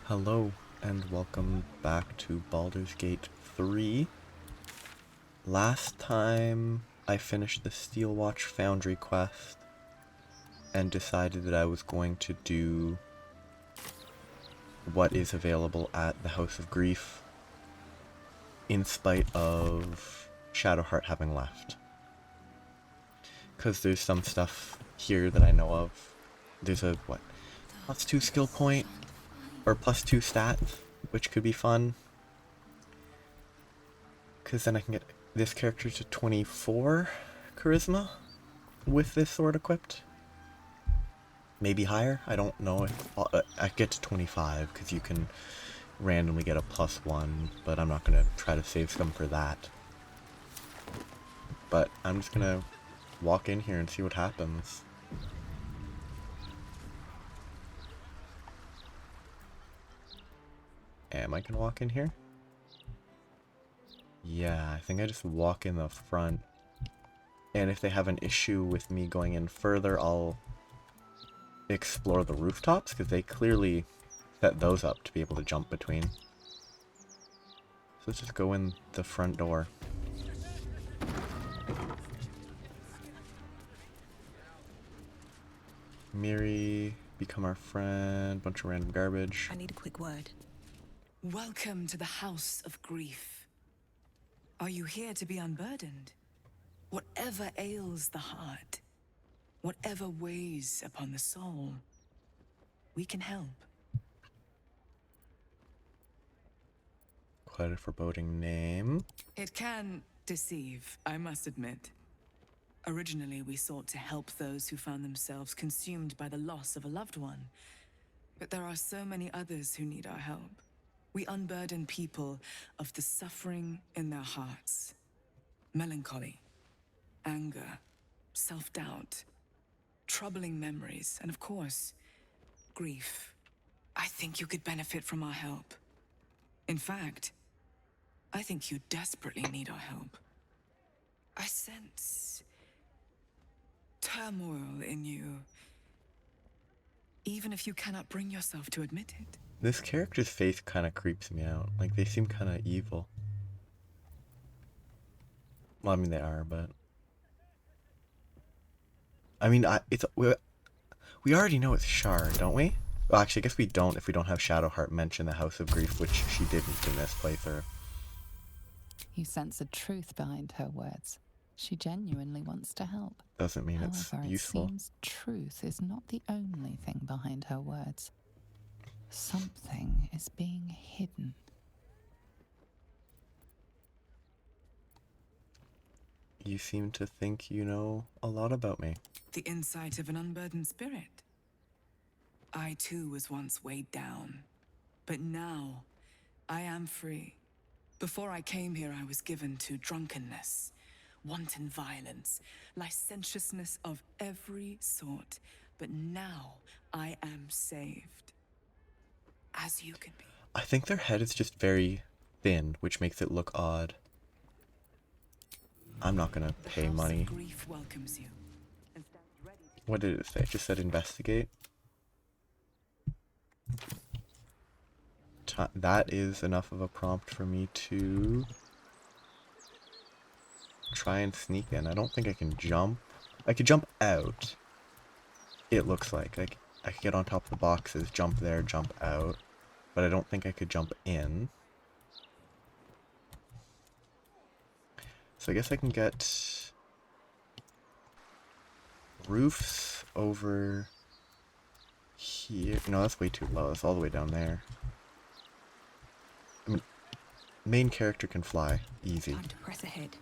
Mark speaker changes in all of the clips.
Speaker 1: Hello and welcome back to Baldur's Gate 3. Last time I finished the Steelwatch Foundry quest and decided that I was going to do what is available at the House of Grief in spite of Shadowheart having left. Because there's some stuff here that I know of. There's a, +2 skill point? Or +2 stats, which could be fun. Because then I can get this character to 24 charisma with this sword equipped. Maybe higher? I don't know if I get to 25 because you can randomly get a +1, but I'm not going to try to save some for that. But I'm just going to walk in here and see what happens. Am I gonna walk in here? Yeah, I think I just walk in the front. And if they have an issue with me going in further, I'll explore the rooftops, because they clearly set those up to be able to jump between. So let's just go in the front door. Miri, become our friend, bunch of random garbage.
Speaker 2: I need a quick word. Welcome to the House of Grief. Are you here to be unburdened? Whatever ails the heart, whatever weighs upon the soul, we can help.
Speaker 1: Quite a foreboding name.
Speaker 2: It can deceive, I must admit. Originally, we sought to help those who found themselves consumed by the loss of a loved one. But there are so many others who need our help. We unburden people of the suffering in their hearts. Melancholy, anger, self-doubt, troubling memories, and of course, grief. I think you could benefit from our help. In fact, I think you desperately need our help. I sense turmoil in you, even if you cannot bring yourself to admit it.
Speaker 1: This character's face kind of creeps me out. Like, they seem kind of evil. Well, I mean, they are, but... I mean, we already know it's Sharran, don't we? Well, actually, I guess we don't if we don't have Shadowheart mention the House of Grief, which she didn't in this playthrough.
Speaker 3: You sense a truth behind her words. She genuinely wants to help.
Speaker 1: Doesn't mean it's
Speaker 3: However,
Speaker 1: useful.
Speaker 3: it seems truth is not the only thing behind her words. Something is being hidden.
Speaker 1: You seem to think you know a lot about me.
Speaker 2: The insight of an unburdened spirit. I too was once weighed down, but now I am free. Before I came here, I was given to drunkenness, wanton violence, licentiousness of every sort, but now I am saved. As you can be.
Speaker 1: I think their head is just very thin, which makes it look odd. I'm not gonna pay money.
Speaker 2: Grief welcomes you and stands ready to...
Speaker 1: What did it say? It just said investigate. That is enough of a prompt for me to try and sneak in. I don't think I can jump. I could jump out. It looks like. I could get on top of the boxes, jump there, jump out. But I don't think I could jump in. So I guess I can get roofs over here. No, that's way too low. That's all the way down there. I mean, main character can fly. Easy.
Speaker 2: Time to press ahead.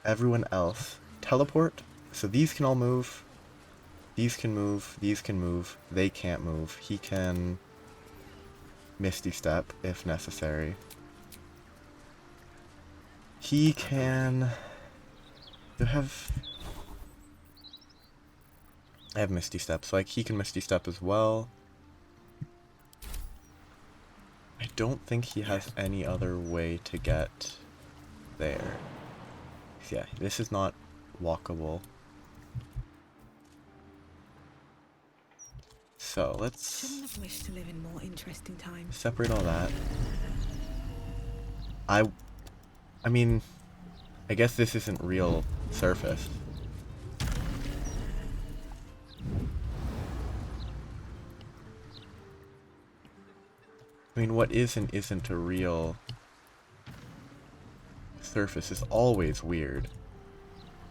Speaker 1: Everyone else, teleport. So these can all move. These can move. These can move. They can't move. He can Misty Step if necessary. He can... I have Misty Step, so like he can Misty Step as well. I don't think he has any other way to get there. Yeah, this is not walkable. So let's
Speaker 4: Shouldn't have wished to live in more interesting times.
Speaker 1: separate all that. I mean, I guess this isn't real surface. I mean, what is and isn't a real surface is always weird.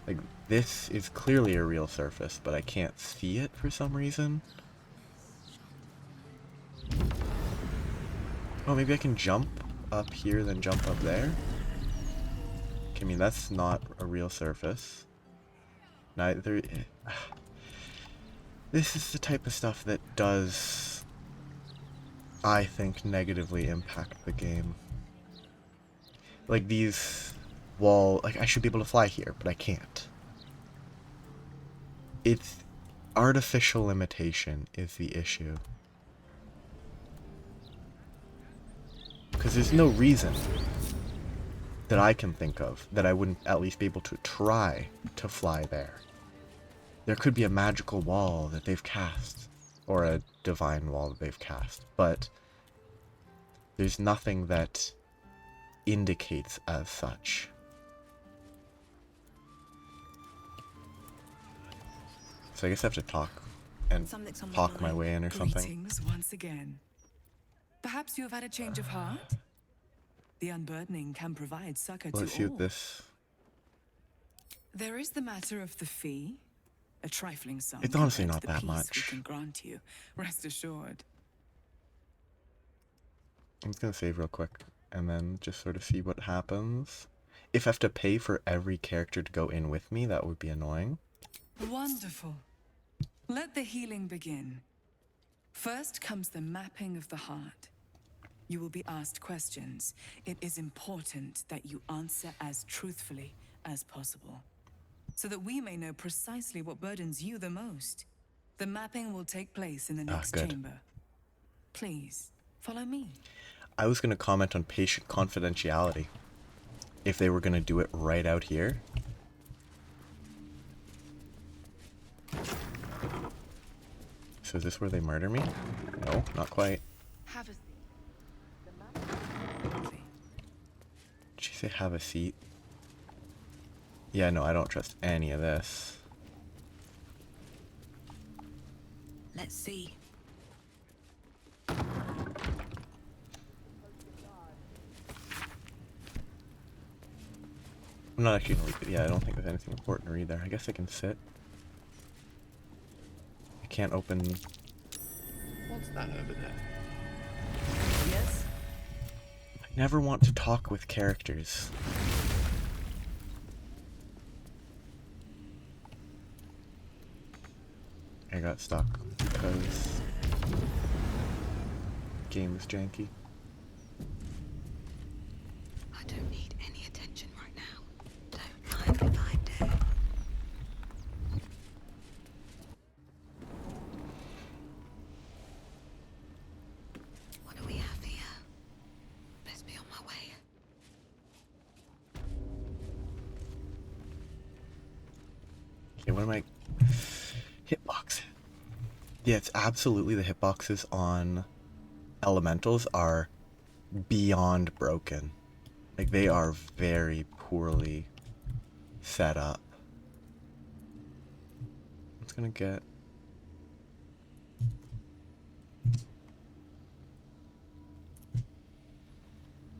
Speaker 1: Like, this is clearly a real surface, but I can't see it for some reason. Oh, maybe I can jump up here, then jump up there? Okay, I mean, that's not a real surface. Neither... This is the type of stuff that does, I think, negatively impact the game. Like these like I should be able to fly here, but I can't. It's artificial limitation is the issue. Because there's no reason that I can think of that I wouldn't at least be able to try to fly there. There could be a magical wall that they've cast, or a divine wall that they've cast, but there's nothing that indicates as such. So I guess I have to talk and
Speaker 4: Something's on my
Speaker 1: talk my
Speaker 4: mind.
Speaker 1: way in or something.
Speaker 2: Greetings once again. Perhaps you have had a change of heart? The unburdening can provide succor to
Speaker 1: Let's see
Speaker 2: all.
Speaker 1: what this...
Speaker 2: There is the matter of the fee. A trifling sum.
Speaker 1: It's honestly
Speaker 2: compared
Speaker 1: not
Speaker 2: to the
Speaker 1: that
Speaker 2: peace
Speaker 1: much.
Speaker 2: We can grant you. Rest assured.
Speaker 1: I'm just gonna save real quick and then just sort of see what happens. If I have to pay for every character to go in with me, that would be annoying.
Speaker 2: Wonderful. Let the healing begin. First comes the mapping of the heart. You will be asked questions. It is important that you answer as truthfully as possible, so that we may know precisely what burdens you the most. The mapping will take place in the next
Speaker 1: good.
Speaker 2: chamber. Please, follow me.
Speaker 1: I was gonna comment on patient confidentiality. If they were gonna do it right out here. So is this where they murder me? No, not quite.
Speaker 4: Have a seat.
Speaker 1: Did she say have a seat? Yeah, no, I don't trust any of this.
Speaker 4: Let's see.
Speaker 1: I'm not actually gonna read it. Yeah, I don't think there's anything important to read there. I guess I can sit. I can't open...
Speaker 5: What's that over there?
Speaker 2: Yes?
Speaker 1: I never want to talk with characters. I got stuck because game is janky.
Speaker 4: I don't need any attention right now. Don't mind if I do. What do we have here? Best be on my way.
Speaker 1: Okay, what am I... Hitbox. Yeah, it's absolutely the hitboxes on elementals are beyond broken. Like, they are very poorly set up. I'm just gonna get...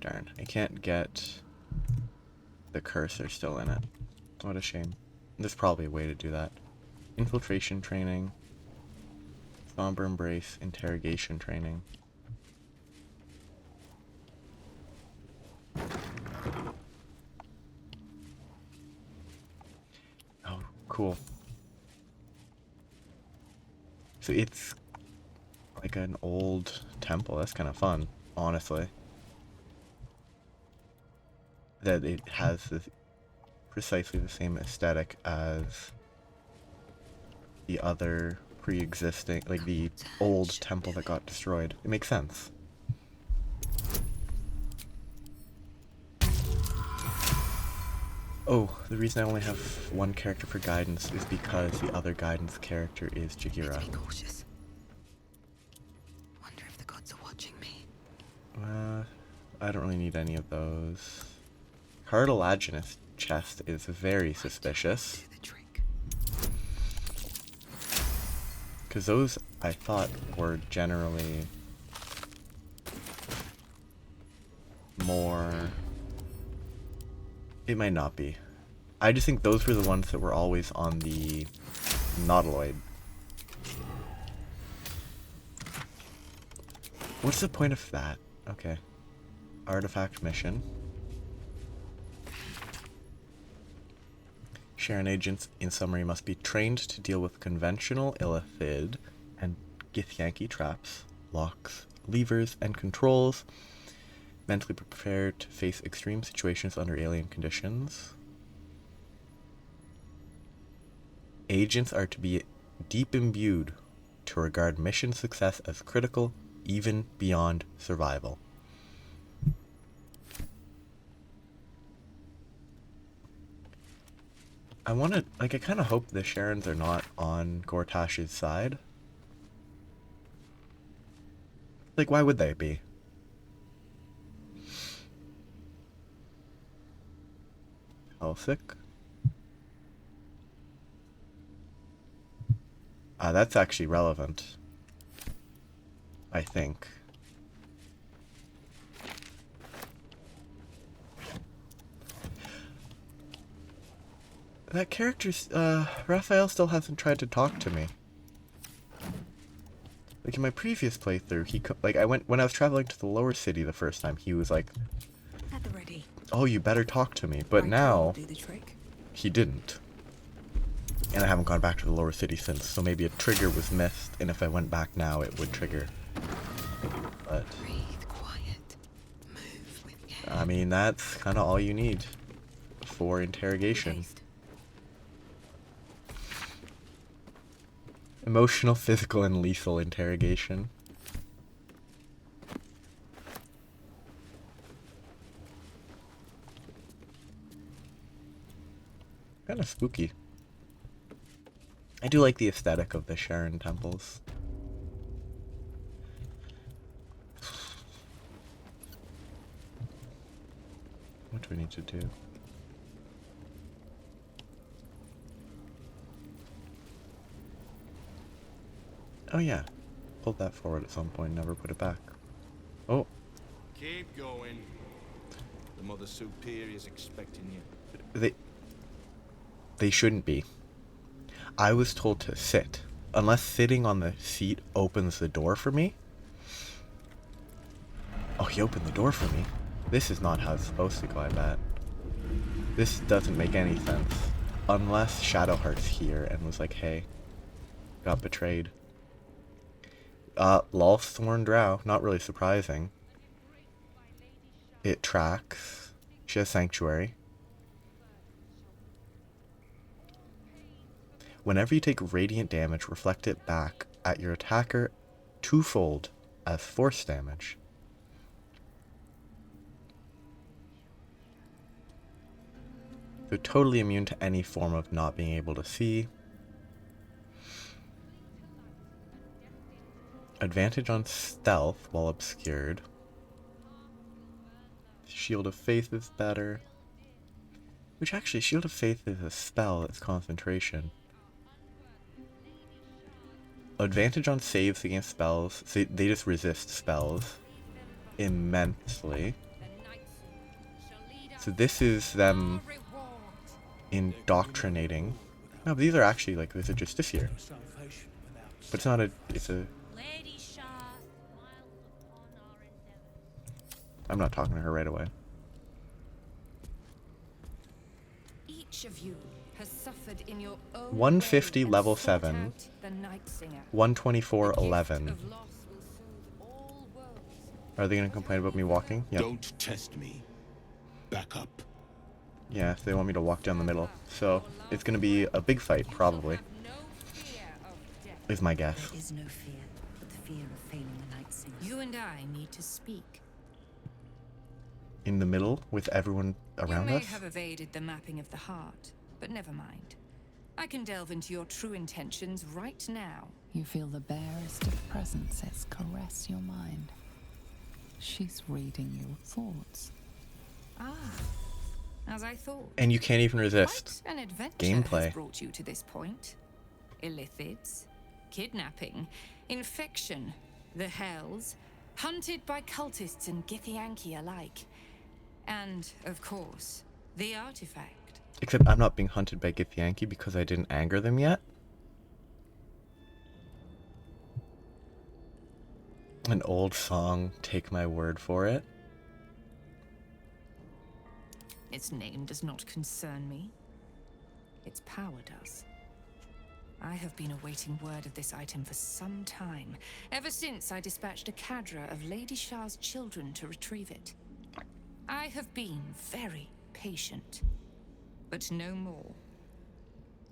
Speaker 1: Darn, I can't get the cursor still in it. What a shame. There's probably a way to do that. Infiltration training. Somber embrace, interrogation training. Oh, cool. So it's like an old temple. That's kind of fun, honestly. That it has this precisely the same aesthetic as the other pre-existing, like the old temple that got destroyed. It makes sense. Oh, the reason I only have one character for guidance is because the other guidance character is Jagira.
Speaker 4: Be cautious.
Speaker 1: I don't really need any of those. Cartilaginous chest is very suspicious.
Speaker 2: Do the trick.
Speaker 1: Because those, I thought, were generally more... It might not be. I just think those were the ones that were always on the Nautiloid. What's the point of that? Okay. Artifact mission. Sharran agents, in summary, must be trained to deal with conventional illithid and Githyanki traps, locks, levers, and controls. Mentally prepared to face extreme situations under alien conditions. Agents are to be deep imbued to regard mission success as critical, even beyond survival. I want to, like, I kind of hope the Sharrans are not on Gortash's side. Like, why would they be? Hellsick. That's actually relevant. I think. That character's, Raphael still hasn't tried to talk to me. Like, in my previous playthrough, when I was traveling to the lower city the first time, he was like,
Speaker 4: At the ready.
Speaker 1: oh, you better talk to me. But
Speaker 2: Right,
Speaker 1: now,
Speaker 2: do the trick.
Speaker 1: he didn't. And I haven't gone back to the lower city since, so maybe a trigger was missed, and if I went back now, it would trigger. But,
Speaker 4: Breathe quiet. Move with care.
Speaker 1: I mean, that's kind of all you need for interrogation.
Speaker 4: Haste.
Speaker 1: Emotional, physical, and lethal interrogation. Kind of spooky. I do like the aesthetic of the Sharran temples. What do we need to do? Oh yeah, pulled that forward at some point, never put it back. Oh,
Speaker 6: Keep going. The Mother Superior's expecting you.
Speaker 1: they shouldn't be. I was told to sit. Unless sitting on the seat opens the door for me. Oh, he opened the door for me. This is not how it's supposed to go, I bet. This doesn't make any sense. Unless Shadowheart's here and was like, hey, got betrayed. Lulthorn Drow, not really surprising. It tracks. She has Sanctuary. Whenever you take radiant damage, reflect it back at your attacker twofold as force damage. So totally immune to any form of not being able to see. Advantage on stealth while obscured. Shield of Faith is better. Which actually, Shield of Faith is a spell, it's concentration. Advantage on saves against spells. So they just resist spells immensely. So this is them indoctrinating. No, but these are actually like, these are just this year. But it's not a, it's a... I'm not talking to her right away.
Speaker 7: Each of you has suffered in your own
Speaker 1: 150
Speaker 7: way and
Speaker 1: level
Speaker 7: sought
Speaker 1: 7.
Speaker 7: out the Night Singer.
Speaker 1: 124
Speaker 7: The gift
Speaker 1: 11.
Speaker 7: of loss will soothe all woes.
Speaker 1: Are they gonna complain about me walking? Yep.
Speaker 6: Don't test me. Back up.
Speaker 1: Yeah, if they want me to walk down the middle. So, it's gonna be a big fight, probably.
Speaker 7: Have no fear of death.
Speaker 1: Is my guess.
Speaker 4: There is no fear, but the fear of failing the Night Singer.
Speaker 7: You and I need to speak.
Speaker 1: In the middle, with everyone around
Speaker 7: You may
Speaker 1: us?
Speaker 7: have evaded the mapping of the heart, but never mind. I can delve into your true intentions right now.
Speaker 3: You feel the barest of presences caress your mind. She's reading your thoughts.
Speaker 7: Ah, as I thought.
Speaker 1: And you can't even resist.
Speaker 7: Quite an adventure
Speaker 1: Gameplay.
Speaker 7: has brought you to this point. Illithids, kidnapping, infection, the Hells, hunted by cultists and Githyanki alike. And, of course, the artifact.
Speaker 1: Except I'm not being hunted by Githyanki because I didn't anger them yet. An old song, take my word for it.
Speaker 7: Its name does not concern me. Its power does. I have been awaiting word of this item for some time, ever since I dispatched a cadre of Lady Shah's children to retrieve it. I have been very patient, but no more.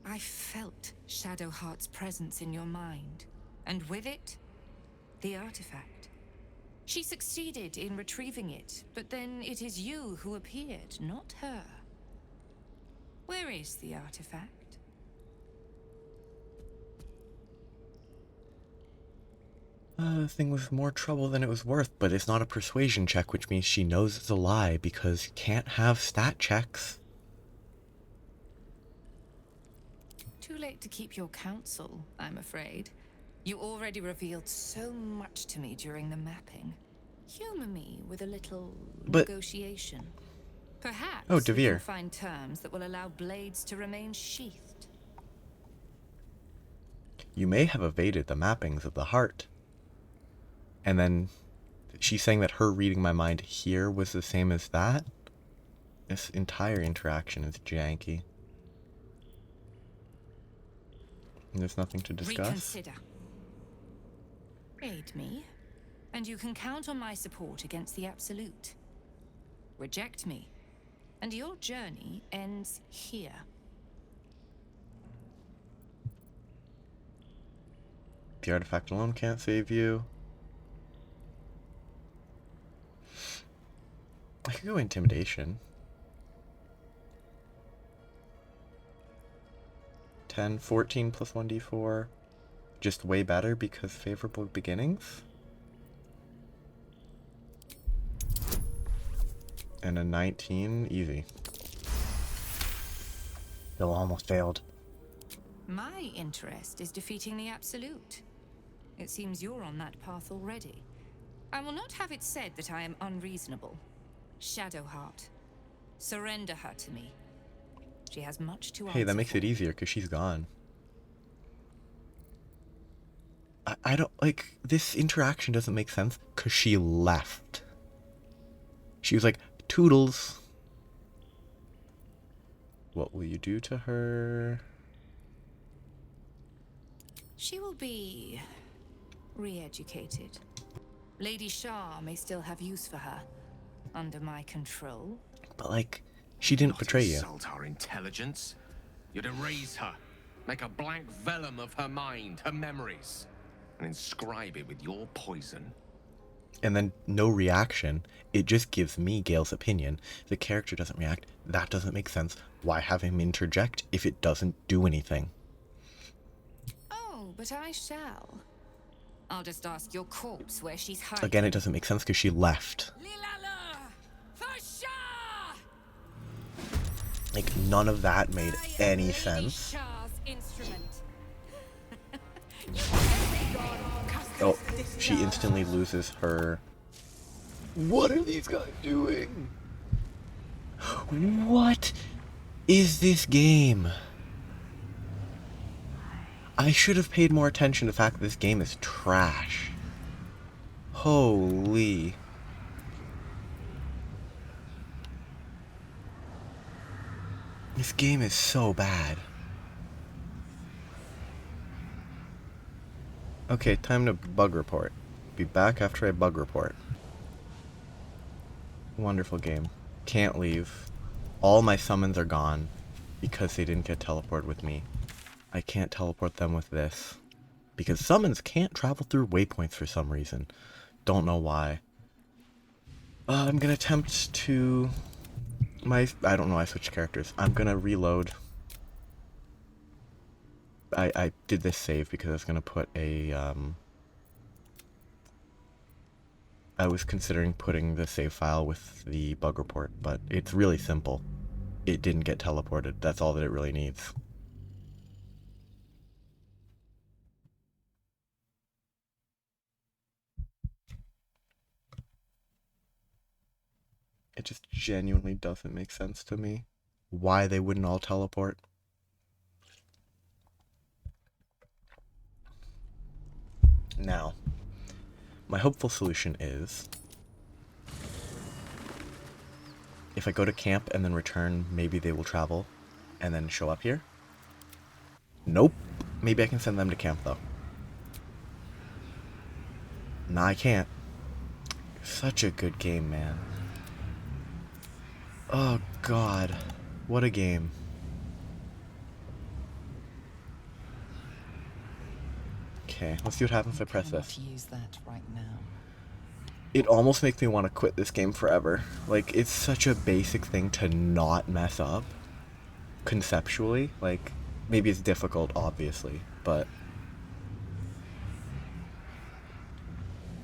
Speaker 7: I felt Shadowheart's presence in your mind, and with it, the artifact. She succeeded in retrieving it, but then it is you who appeared, not her. Where is the artifact?
Speaker 1: The thing was more trouble than it was worth, but it's not a persuasion check, which means she knows it's a lie because you can't have stat checks.
Speaker 7: Too late to keep your counsel, I'm afraid. You already revealed so much to me during the mapping. Humor me with a little negotiation. Perhaps we
Speaker 1: Devere.
Speaker 7: can find terms that will allow blades to remain sheathed.
Speaker 1: You may have evaded the mappings of the heart. And then she's saying that her reading my mind here was the same as that? This entire interaction is janky. And there's nothing to discuss.
Speaker 7: Reconsider. Aid me, and you can count on my support against the Absolute. Reject me, and your journey ends here.
Speaker 1: The artifact alone can't save you. I could go intimidation. 10, 14 plus 1d4. Just way better because favorable beginnings. And a 19, easy. Bill almost failed.
Speaker 7: My interest is defeating the Absolute. It seems you're on that path already. I will not have it said that I am unreasonable. Shadowheart, surrender her to me. She has much to answer
Speaker 1: Hey, that makes
Speaker 7: for.
Speaker 1: it easier because she's gone. I don't, like, this interaction doesn't make sense because she left. She was like, toodles. What will you do to her?
Speaker 7: She will be re-educated. Lady Shah may still have use for her, under my control.
Speaker 1: But, like, she didn't betray you.
Speaker 8: Insult her intelligence. You'd erase her, make a blank vellum of her mind, her memories, and inscribe it with your poison.
Speaker 1: And then no reaction. It just gives me Gale's opinion. The character doesn't react. That doesn't make sense. Why have him interject if it doesn't do anything?
Speaker 7: Oh, but I shall. I'll just ask your corpse where she's hiding.
Speaker 1: Again, it doesn't make sense because she left.
Speaker 7: Lilala, for Shah!
Speaker 1: Like, none of that made
Speaker 7: I am
Speaker 1: any
Speaker 7: Lady
Speaker 1: sense.
Speaker 7: Shah's instrument.
Speaker 1: Oh, she instantly loses her. What are these guys doing? What is this game? I should have paid more attention to the fact that this game is trash. Holy. This game is so bad. Okay, time to bug report. Be back after I bug report. Wonderful game. Can't leave. All my summons are gone because they didn't get teleported with me. I can't teleport them with this because summons can't travel through waypoints for some reason. Don't know why. I'm gonna attempt to... I don't know, I switched characters. I'm gonna reload. I did this save because I was gonna put a I was considering putting the save file with the bug report, but it's really simple. It didn't get teleported. That's all that it really needs. It just genuinely doesn't make sense to me why they wouldn't all teleport. Now, my hopeful solution is if I go to camp and then return, maybe they will travel and then show up here. Nope. Maybe I can send them to camp though. Nah, I can't. Such a good game, man. Oh god. What a game. Okay, let's see what happens if I press this.
Speaker 3: Use that right now.
Speaker 1: It almost makes me want to quit this game forever. Like, it's such a basic thing to not mess up. Conceptually. Like, maybe it's difficult, obviously, but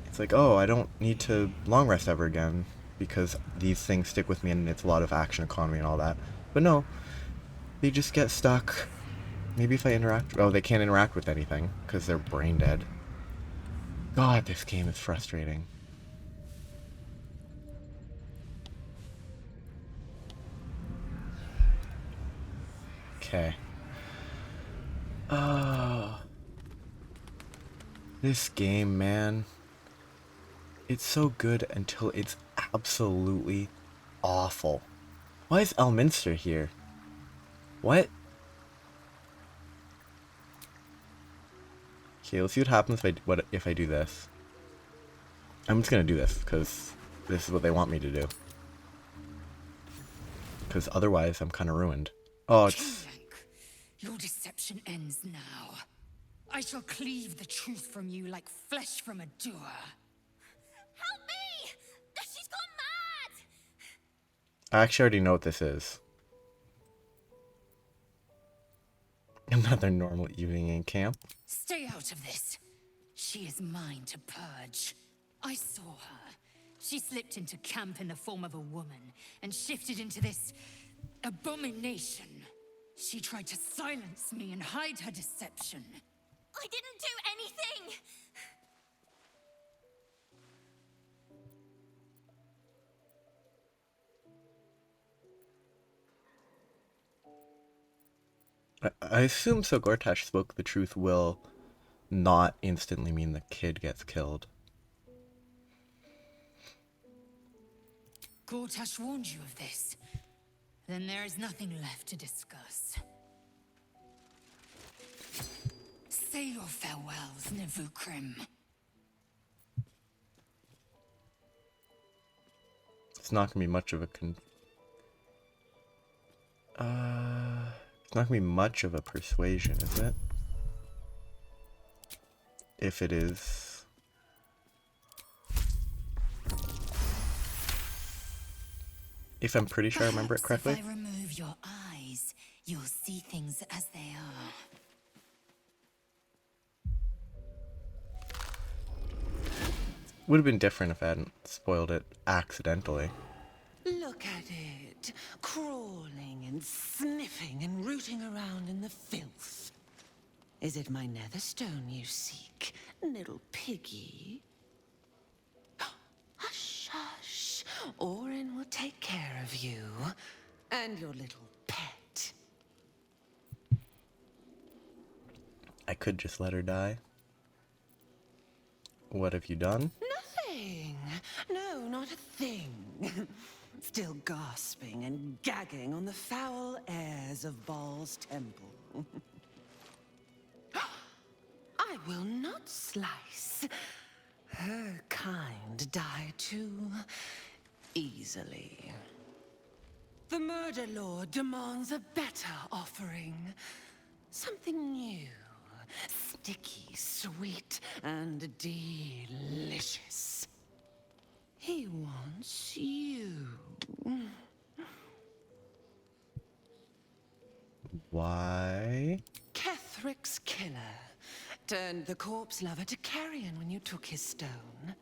Speaker 1: it's like, oh, I don't need to long rest ever again because these things stick with me and it's a lot of action economy and all that. But no, they just get stuck. Maybe if I interact... Oh, they can't interact with anything because they're brain dead. God, this game is frustrating. Okay. This game, man. It's so good until it's absolutely awful. Why is Elminster here? What? Okay, let's see what happens if I do this. I'm just gonna do this, because this is what they want me to do. Because otherwise, I'm kind of ruined. Oh, it's...
Speaker 9: Cleric, your deception ends now. I shall cleave the truth from you like flesh from a doer.
Speaker 4: Help me! She's gone mad!
Speaker 1: I actually already know what this is. Another normal evening in camp.
Speaker 9: Stay out of this. She is mine to purge. I saw her. She slipped into camp in the form of a woman and shifted into this abomination. She tried to silence me and hide her deception.
Speaker 4: I didn't do anything!
Speaker 1: I assume so Gortash spoke the truth will not instantly mean the kid gets killed.
Speaker 9: Gortash warned you of this. Then there is nothing left to discuss. Say your farewells, Nevukrim.
Speaker 1: It's not gonna be much of a it's not gonna be much of a persuasion, is it? If it is... If I'm pretty sure I remember it correctly.
Speaker 9: If I remove your eyes, you'll see things as they are.
Speaker 1: Would have been different if I hadn't spoiled it accidentally.
Speaker 10: Look at it, crawling and sniffing and rooting around in the filth. Is it my netherstone you seek, little piggy? Hush, hush. Orin will take care of you and your little pet.
Speaker 1: I could just let her die. What have you done?
Speaker 10: Nothing. No, not a thing. Still gasping and gagging on the foul airs of Baal's temple. I will not slice. Her kind die too easily. The Murder Lord demands a better offering. Something new. Sticky, sweet, and delicious. He wants you.
Speaker 1: Why?
Speaker 10: Kethric's killer turned the corpse lover to carrion when you took his stone.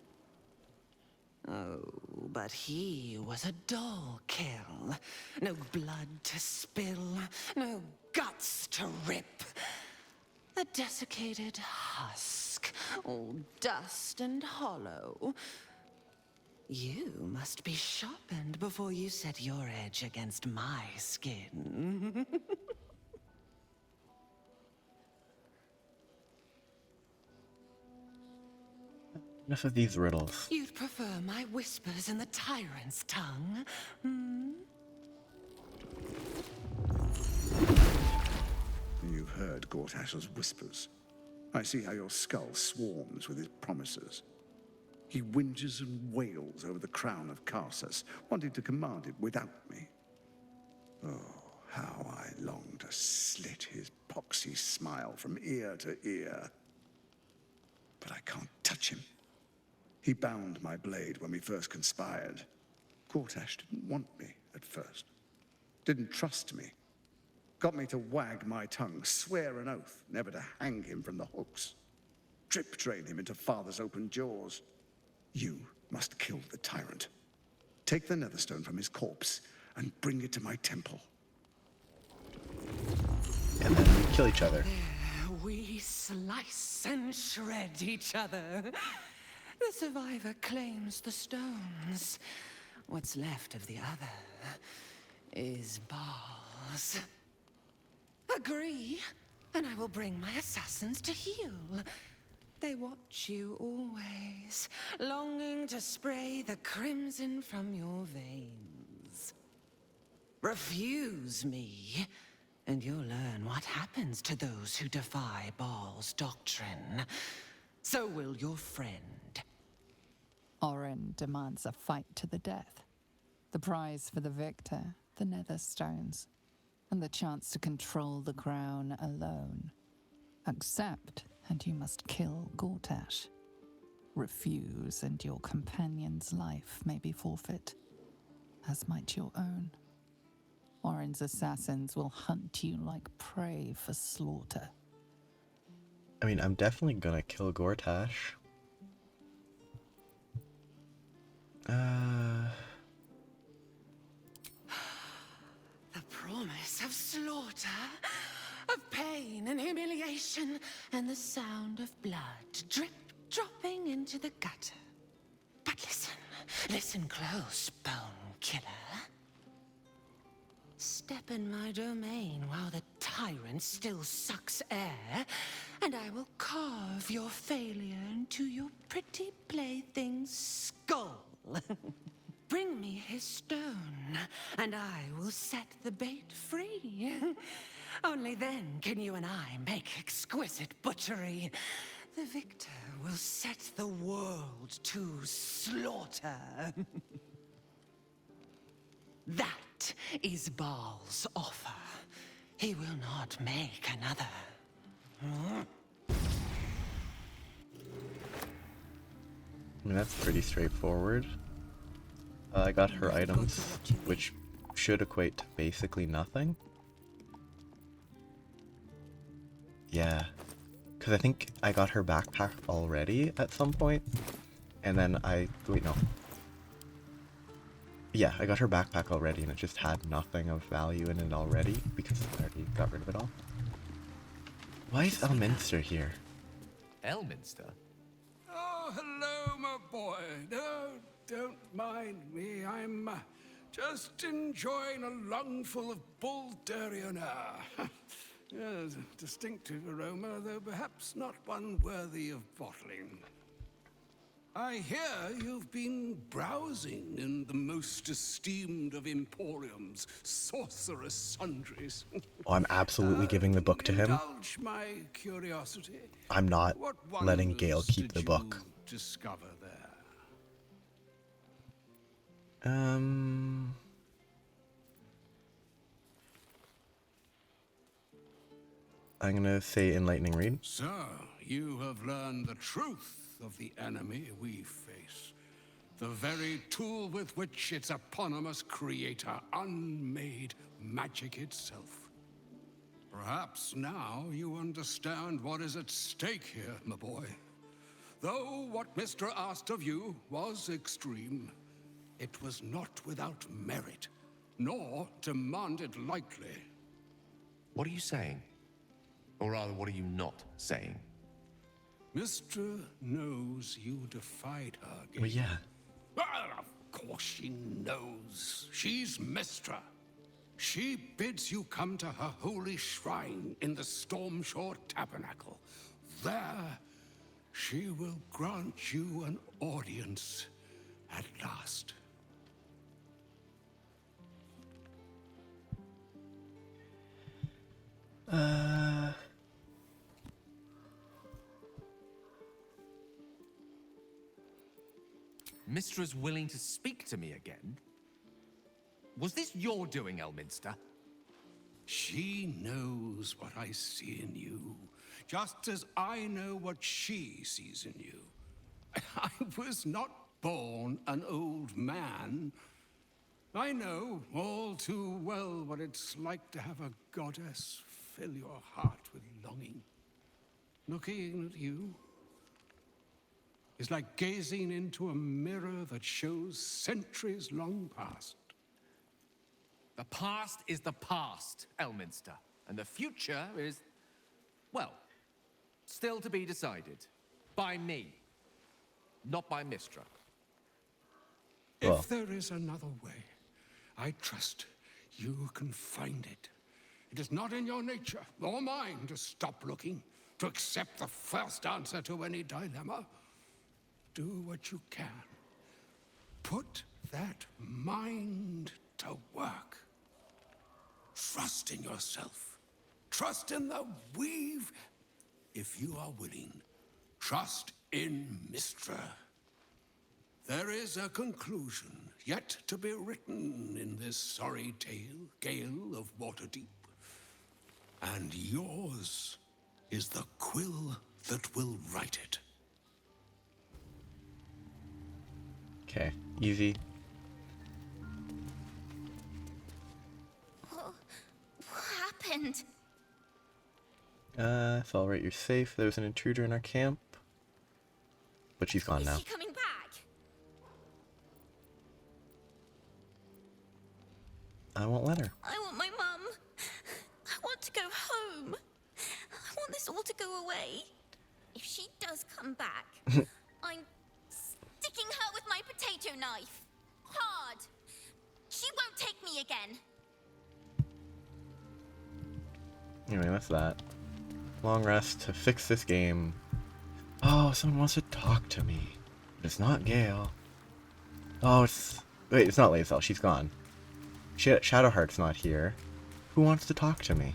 Speaker 10: Oh, but he was a dull kill. No blood to spill, no guts to rip. A desiccated husk, all dust and hollow. You must be sharpened before you set your edge against my skin.
Speaker 1: Enough of these riddles.
Speaker 10: You'd prefer my whispers in the tyrant's tongue? Hmm?
Speaker 11: You've heard Gortash's whispers. I see how your skull swarms with his promises. He whinges and wails over the crown of Karsus, wanting to command it without me. Oh, how I long to slit his poxy smile from ear to ear. But I can't touch him. He bound my blade when we first conspired. Gortash didn't want me at first. Didn't trust me. Got me to wag my tongue, swear an oath never to hang him from the hooks. Drip drain him into father's open jaws. You must kill the tyrant. Take the Netherstone from his corpse and bring it to my temple.
Speaker 1: And then we kill each other.
Speaker 10: There we slice and shred each other. The survivor claims the stones. What's left of the other is bars. Agree, and I will bring my assassins to heal. They watch you always, longing to spray the crimson from your veins. Refuse me, and you'll learn what happens to those who defy Baal's doctrine. So will your friend.
Speaker 3: Orin demands a fight to the death. The prize for the victor, the Netherstones, and the chance to control the crown alone. Accept, and you must kill Gortash. Refuse, and your companion's life may be forfeit, as might your own. Orin's assassins will hunt you like prey for slaughter.
Speaker 1: I mean, I'm definitely gonna kill Gortash.
Speaker 10: The promise of slaughter, of pain and humiliation, and the sound of blood dropping into the gutter. But listen close, bone killer. Step in my domain while the tyrant still sucks air, and I will carve your failure into your pretty plaything's skull. Bring me his stone, and I will set the bait free. Only then can you and I make exquisite butchery. The victor will set the world to slaughter. That is Baal's offer. He will not make another.
Speaker 1: I mean, that's pretty straightforward. I got her items, which should equate to basically nothing. Yeah, because I think I got her backpack already at some point, and then wait, no. Yeah, I got her backpack already, and it just had nothing of value in it already, because I already got rid of it all. Why is Elminster here?
Speaker 8: Elminster?
Speaker 12: Oh, hello, my boy. No, don't mind me. I'm just enjoying a lungful of Buldarian air. Yes, a distinctive aroma, though perhaps not one worthy of bottling. I hear you've been browsing in the most esteemed of Emporium's sorcerous sundries.
Speaker 1: Oh, I'm absolutely giving the book to him.
Speaker 12: Indulge my curiosity.
Speaker 1: I'm not
Speaker 12: What
Speaker 1: letting Gale
Speaker 12: wonders
Speaker 1: keep the
Speaker 12: did
Speaker 1: book.
Speaker 12: you discover there?
Speaker 1: I'm gonna say Enlightening Read.
Speaker 12: So, you have learned the truth of the enemy we face. The very tool with which its eponymous creator unmade magic itself. Perhaps now you understand what is at stake here, my boy. Though what Mr. asked of you was extreme, it was not without merit, nor demanded lightly.
Speaker 8: What are you saying? Or rather, what are you not saying?
Speaker 12: Mr. knows you defied her.
Speaker 1: Well, yeah.
Speaker 12: Well, of course she knows. She's Mistra. She bids you come to her holy shrine in the Stormshore Tabernacle. There, she will grant you an audience at last.
Speaker 8: Mistra's willing to speak to me again? Was this your doing, Elminster?
Speaker 12: She knows what I see in you, just as I know what she sees in you. I was not born an old man. I know all too well what it's like to have a goddess fill your heart with longing. Looking at you is like gazing into a mirror that shows centuries long past.
Speaker 8: The past is the past, Elminster. And the future is, well, still to be decided. By me. Not by Mistra.
Speaker 12: If there is another way, I trust you can find it. It is not in your nature, or mine, to stop looking, to accept the first answer to any dilemma. Do what you can. Put that mind to work. Trust in yourself. Trust in the weave. If you are willing, trust in Mistra. There is a conclusion yet to be written in this sorry tale, Gale of Waterdeep. And yours is the quill that will write it.
Speaker 1: Okay, easy.
Speaker 4: What happened?
Speaker 1: It's alright, you're safe. There's an intruder in our camp. But she's gone now.
Speaker 4: Is she coming back?
Speaker 1: I won't let her.
Speaker 4: I want my mum. I want to go home. I want this all to go away. If she does come back, I'm sticking her with my potato knife. Hard. She won't take me again.
Speaker 1: Anyway, that's that. Long rest to fix this game. Oh, someone wants to talk to me. It's not Gale. Oh, it's... Wait, it's not Lae'zel. She's gone. Shadowheart's not here. Who wants to talk to me?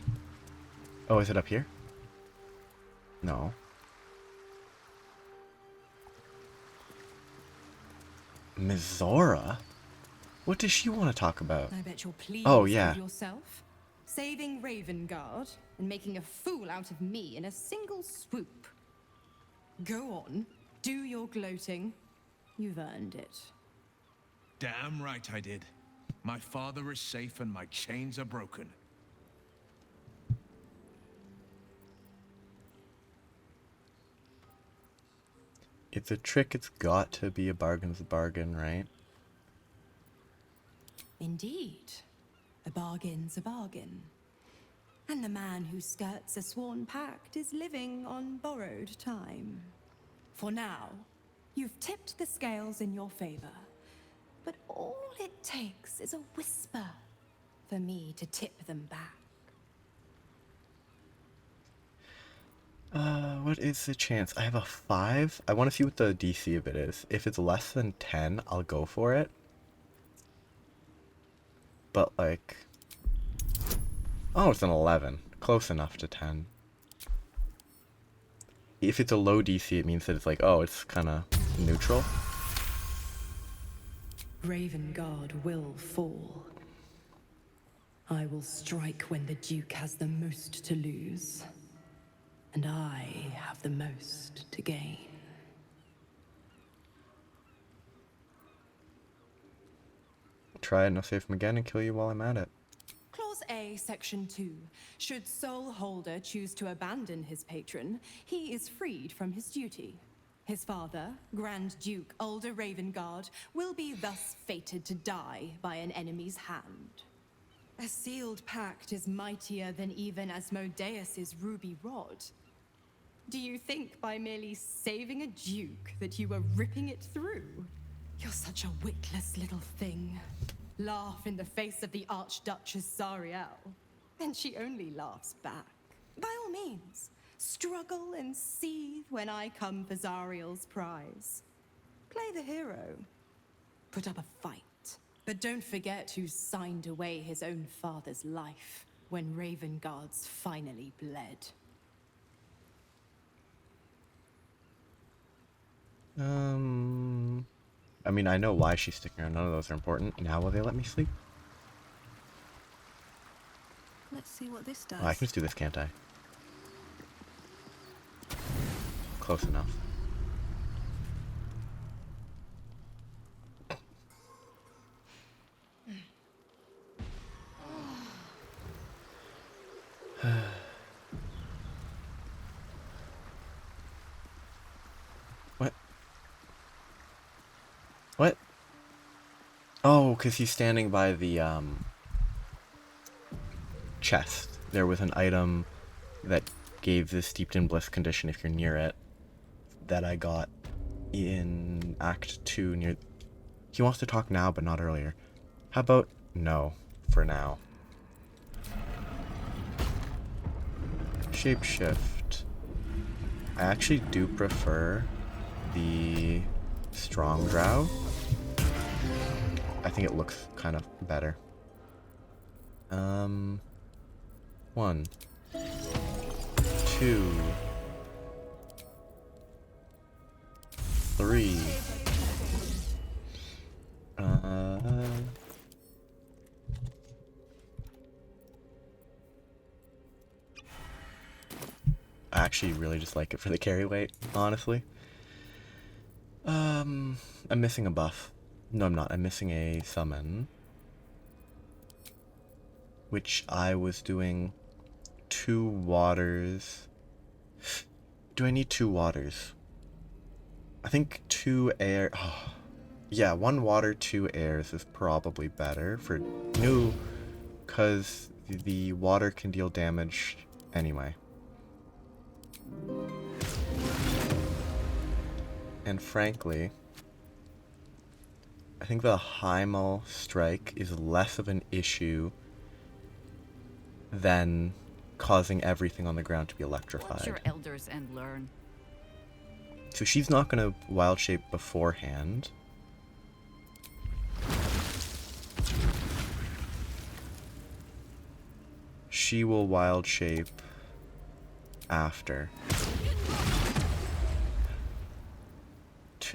Speaker 1: Oh, is it up here? No. Mizora? What does she want to talk about?
Speaker 13: I bet you're pleased
Speaker 1: Oh, yeah.
Speaker 13: with yourself. Saving Ravengard and making a fool out of me in a single swoop. Go on, do your gloating. You've earned it.
Speaker 6: Damn right I did. My father is safe and my chains are broken.
Speaker 1: It's a trick, it's got to be a bargain's a bargain, right?
Speaker 13: Indeed. A bargain's a bargain. And the man who skirts a sworn pact is living on borrowed time. For now, you've tipped the scales in your favor. But all it takes is a whisper for me to tip them back.
Speaker 1: What is the chance? I have a 5. I want to see what the DC of it is. If it's less than 10, I'll go for it. But like... Oh, it's an 11. Close enough to 10. If it's a low DC, it means that it's like, oh, it's kind of neutral.
Speaker 13: Ravengard will fall. I will strike when the Duke has the most to lose. And I have the most to gain.
Speaker 1: Try it, no save him again, and kill you while I'm at it.
Speaker 13: Clause A, Section 2. Should Soul Holder choose to abandon his patron, he is freed from his duty. His father, Grand Duke Ulder Ravengard, will be thus fated to die by an enemy's hand. A sealed pact is mightier than even Asmodeus's ruby rod. Do you think by merely saving a duke that you were ripping it through? You're such a witless little thing. Laugh in the face of the Archduchess Zariel, and she only laughs back. By all means, struggle and seethe when I come for Zariel's prize. Play the hero. Put up a fight. But don't forget who signed away his own father's life when Ravengard's finally bled.
Speaker 1: I mean, I know why she's sticking around. None of those are important. Now will they let me sleep?
Speaker 13: Let's see what this does.
Speaker 1: Oh, I can just do this, can't I? Close enough. What? What? Oh, because he's standing by the, chest. There was an item that gave this steeped in bliss condition if you're near it that I got in Act 2 near... He wants to talk now, but not earlier. How about no, for now. Shapeshift. I actually do prefer the strong drow. I think it looks kind of better. 1, 2, 3. I actually really just like it for the carry weight, honestly. I'm missing a buff. No, I'm not. I'm missing a summon. Which I was doing 2 waters. Do I need 2 waters? I think 2 air. Oh. Yeah, 1 water, 2 airs is probably better for new, because the water can deal damage anyway. And frankly, I think the Hymal strike is less of an issue than causing everything on the ground to be electrified.
Speaker 14: Watch your elders and learn.
Speaker 1: So she's not going to wild shape beforehand. She will wild shape after.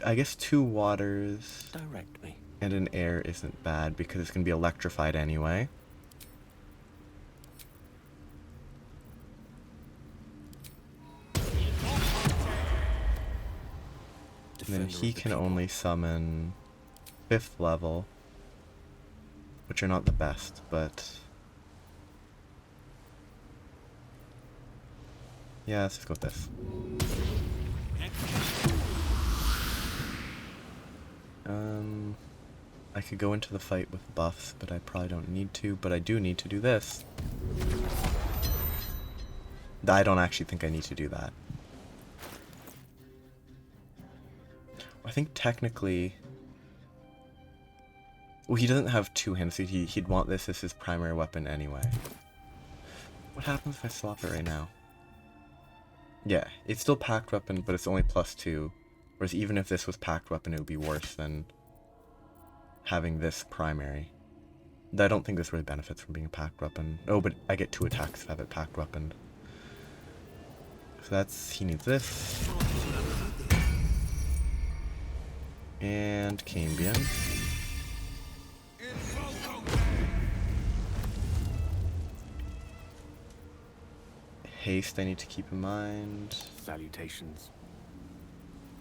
Speaker 1: I guess 2 waters
Speaker 5: Direct me.
Speaker 1: and an air isn't bad because it's going to be electrified anyway. And then he can only summon 5th level, which are not the best, but yeah, let's just go with this. I could go into the fight with buffs, but I probably don't need to, but I do need to do this. I don't actually think I need to do that. I think technically... Well, he doesn't have 2 hands, so he'd want this as his primary weapon anyway. What happens if I swap it right now? Yeah, it's still packed weapon, but it's only +2. Whereas even if this was packed weapon, it would be worse than having this primary. I don't think this really benefits from being a packed weapon. Oh, but I get 2 attacks if I have it packed weapon. So that's... he needs this. And Cambion. Haste I need to keep in mind.
Speaker 5: Salutations.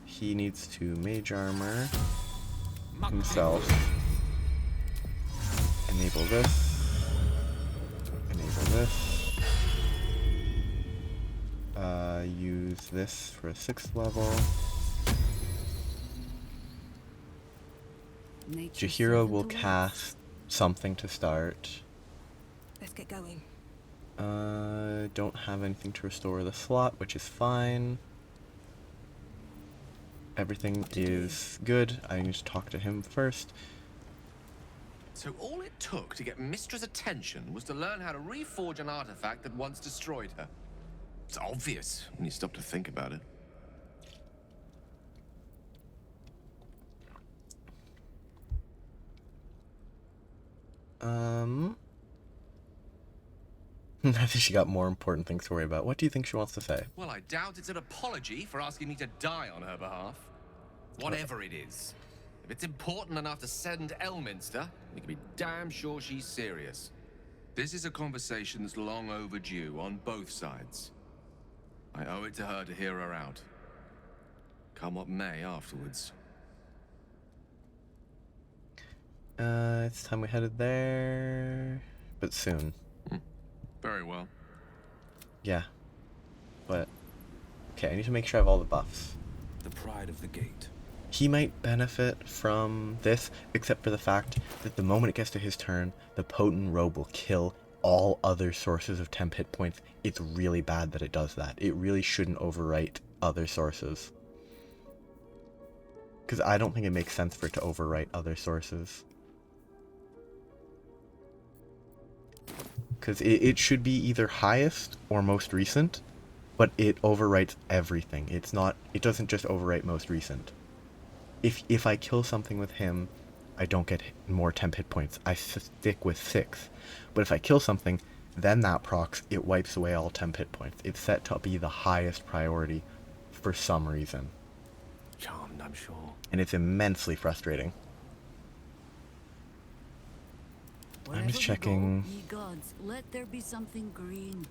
Speaker 1: He needs to mage armor himself. Enable this. Enable this. Use this for a 6th level. Jahira will cast something to start.
Speaker 13: Let's get going.
Speaker 1: Don't have anything to restore the slot, which is fine. Everything is good. I need to talk to him first.
Speaker 8: So all it took to get Mistra's attention was to learn how to reforge an artifact that once destroyed her. It's obvious when you stop to think about it.
Speaker 1: I think she got more important things to worry about. What do you think she wants to say?
Speaker 8: Well, I doubt it's an apology for asking me to die on her behalf. Whatever it is. If it's important enough to send Elminster, you can be damn sure she's serious. This is a conversation that's long overdue on both sides. I owe it to her to hear her out. Come what may afterwards.
Speaker 1: It's time we headed there, but soon.
Speaker 8: Very well.
Speaker 1: Yeah, but okay, I need to make sure I have all the buffs.
Speaker 14: The pride of the gate.
Speaker 1: He might benefit from this, except for the fact that the moment it gets to his turn, the potent robe will kill all other sources of temp hit points. It's really bad that it does that. It really shouldn't overwrite other sources. Because I don't think it makes sense for it to overwrite other sources. Because it should be either highest or most recent, but it overwrites everything. It doesn't just overwrite most recent. If I kill something with him, I don't get more temp hit points. I stick with 6. But if I kill something, then that procs, it wipes away all temp hit points. It's set to be the highest priority for some reason.
Speaker 14: Charmed, I'm sure.
Speaker 1: And it's immensely frustrating. I'm just checking.
Speaker 15: Ye gods, let there be something green.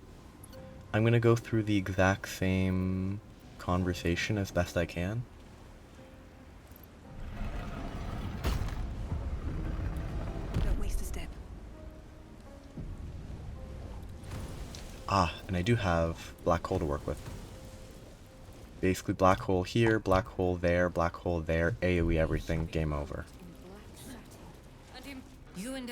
Speaker 1: I'm gonna go through the exact same conversation as best I can.
Speaker 13: Don't waste a step.
Speaker 1: Ah, and I do have black hole to work with. Basically black hole here, black hole there, AoE everything, game over.
Speaker 7: You and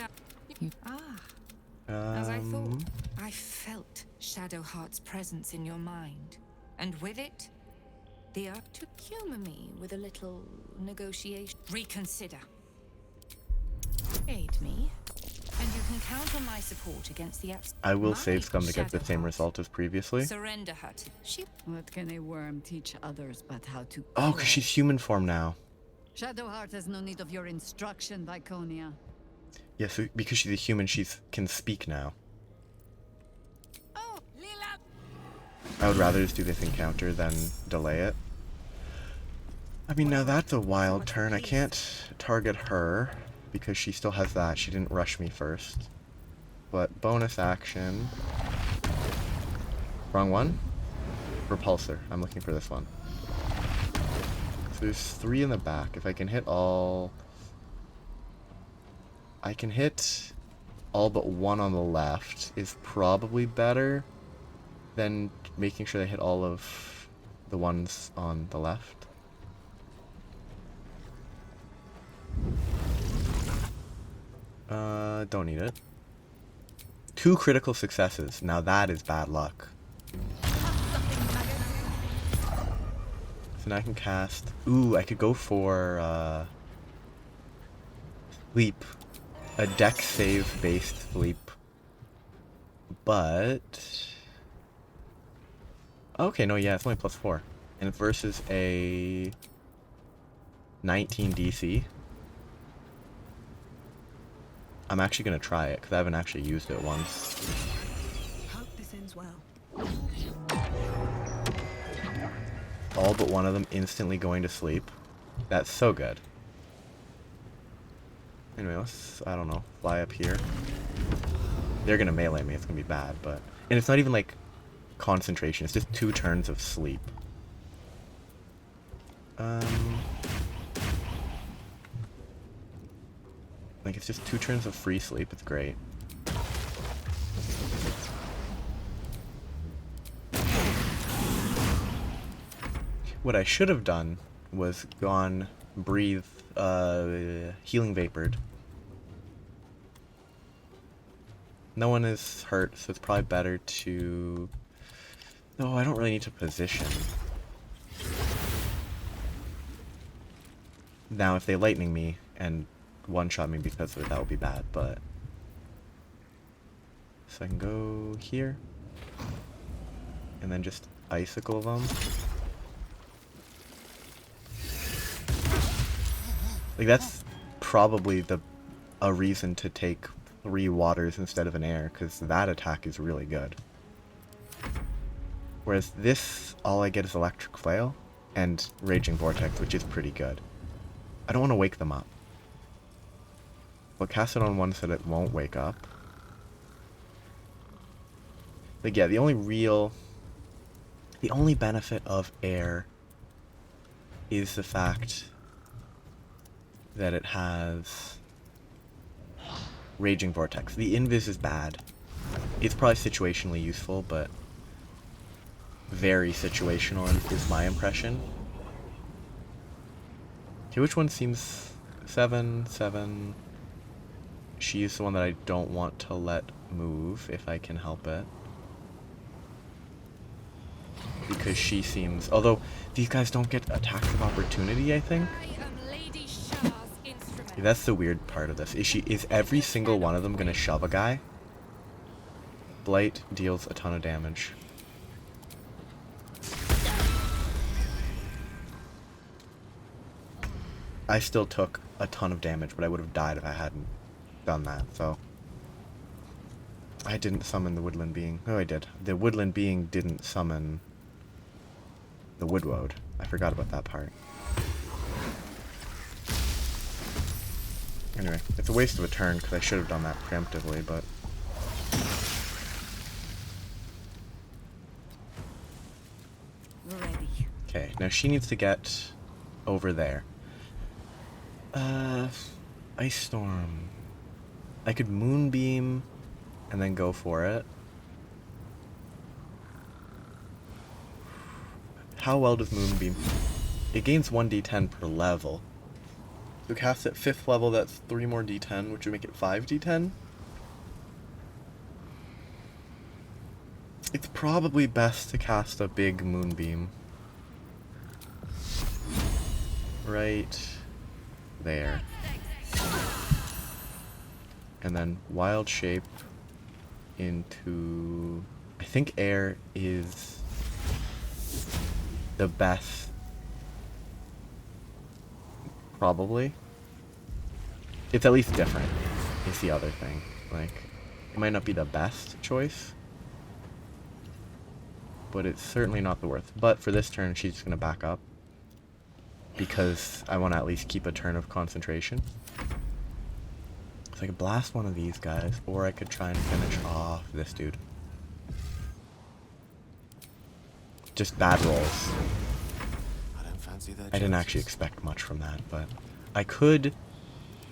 Speaker 7: as I thought, I felt Shadowheart's presence in your mind, and with it, the urge to humor me with a little negotiation. Reconsider. Aid me, and you can count on my support against the
Speaker 1: I will save Scum to get the same result as previously.
Speaker 7: Surrender her to
Speaker 15: What can a worm teach others but how to...
Speaker 1: Oh, because she's human form now.
Speaker 15: Shadowheart has no need of your instruction, Viconia.
Speaker 1: Yes, yeah, so because she's a human, she can speak now.
Speaker 15: Oh, Lila!
Speaker 1: I would rather just do this encounter than delay it. I mean, now that's a wild turn. I can't target her because she still has that. She didn't rush me first. But bonus action. Wrong one? Repulsor. I'm looking for this one. So there's 3 in the back. If I can hit all... I can hit all but 1 on the left is probably better than making sure I hit all of the ones on the left. Don't need it. 2 critical successes. Now that is bad luck. So now I can cast... Ooh, I could go for, Leap. A deck save based leap. But... Okay, no, yeah, it's only +4. And it's versus a 19 DC. I'm actually going to try it, because I haven't actually used it once.
Speaker 13: Hope this ends well.
Speaker 1: All but one of them instantly going to sleep. That's so good. Anyway, let's, I don't know, fly up here. They're gonna melee me, it's gonna be bad, but... And it's not even, like, concentration, it's just 2 turns of sleep. Like, it's just 2 turns of free sleep, it's great. What I should have done was gone breathe healing vapored. No one is hurt, so it's probably better to... No, I don't really need to position. Now, if they lightning me and one-shot me because of it, that would be bad, but... So I can go here. And then just icicle them. Like, that's probably a reason to take 3 waters instead of an air, because that attack is really good. Whereas this, all I get is Electric Flail and Raging Vortex, which is pretty good. I don't want to wake them up. But cast it on one so that it won't wake up. Like, yeah, the only benefit of air is the fact that it has Raging Vortex. The Invis is bad. It's probably situationally useful, but very situational is my impression. Okay, which one seems... 7. She's the one that I don't want to let move, if I can help it. Because she seems... Although, these guys don't get attacks of opportunity, I think. Yeah, that's the weird part of this. Is every single one of them gonna shove a guy? Blight deals a ton of damage. I still took a ton of damage, but I would have died if I hadn't done that, so... I didn't summon the Woodland Being. Oh, I did. The Woodland Being didn't summon the Woodwode. I forgot about that part. Anyway, it's a waste of a turn, because I should have done that preemptively, but...
Speaker 4: Ready.
Speaker 1: Okay, now she needs to get over there. Ice Storm. I could Moonbeam and then go for it. How well does Moonbeam? It gains 1d10 per level. So cast at 5th level, that's 3 more d10, which would make it 5d10. It's probably best to cast a big Moonbeam. Right there. And then Wild Shape into... I think air is the best. Probably. It's at least different, is the other thing. Like, it might not be the best choice, but it's certainly not the worst. But for this turn, she's just going to back up, because I want to at least keep a turn of concentration. So I could blast one of these guys, or I could try and finish off this dude. Just bad rolls.
Speaker 14: I don't fancy that.
Speaker 1: I didn't actually expect much from that, but I could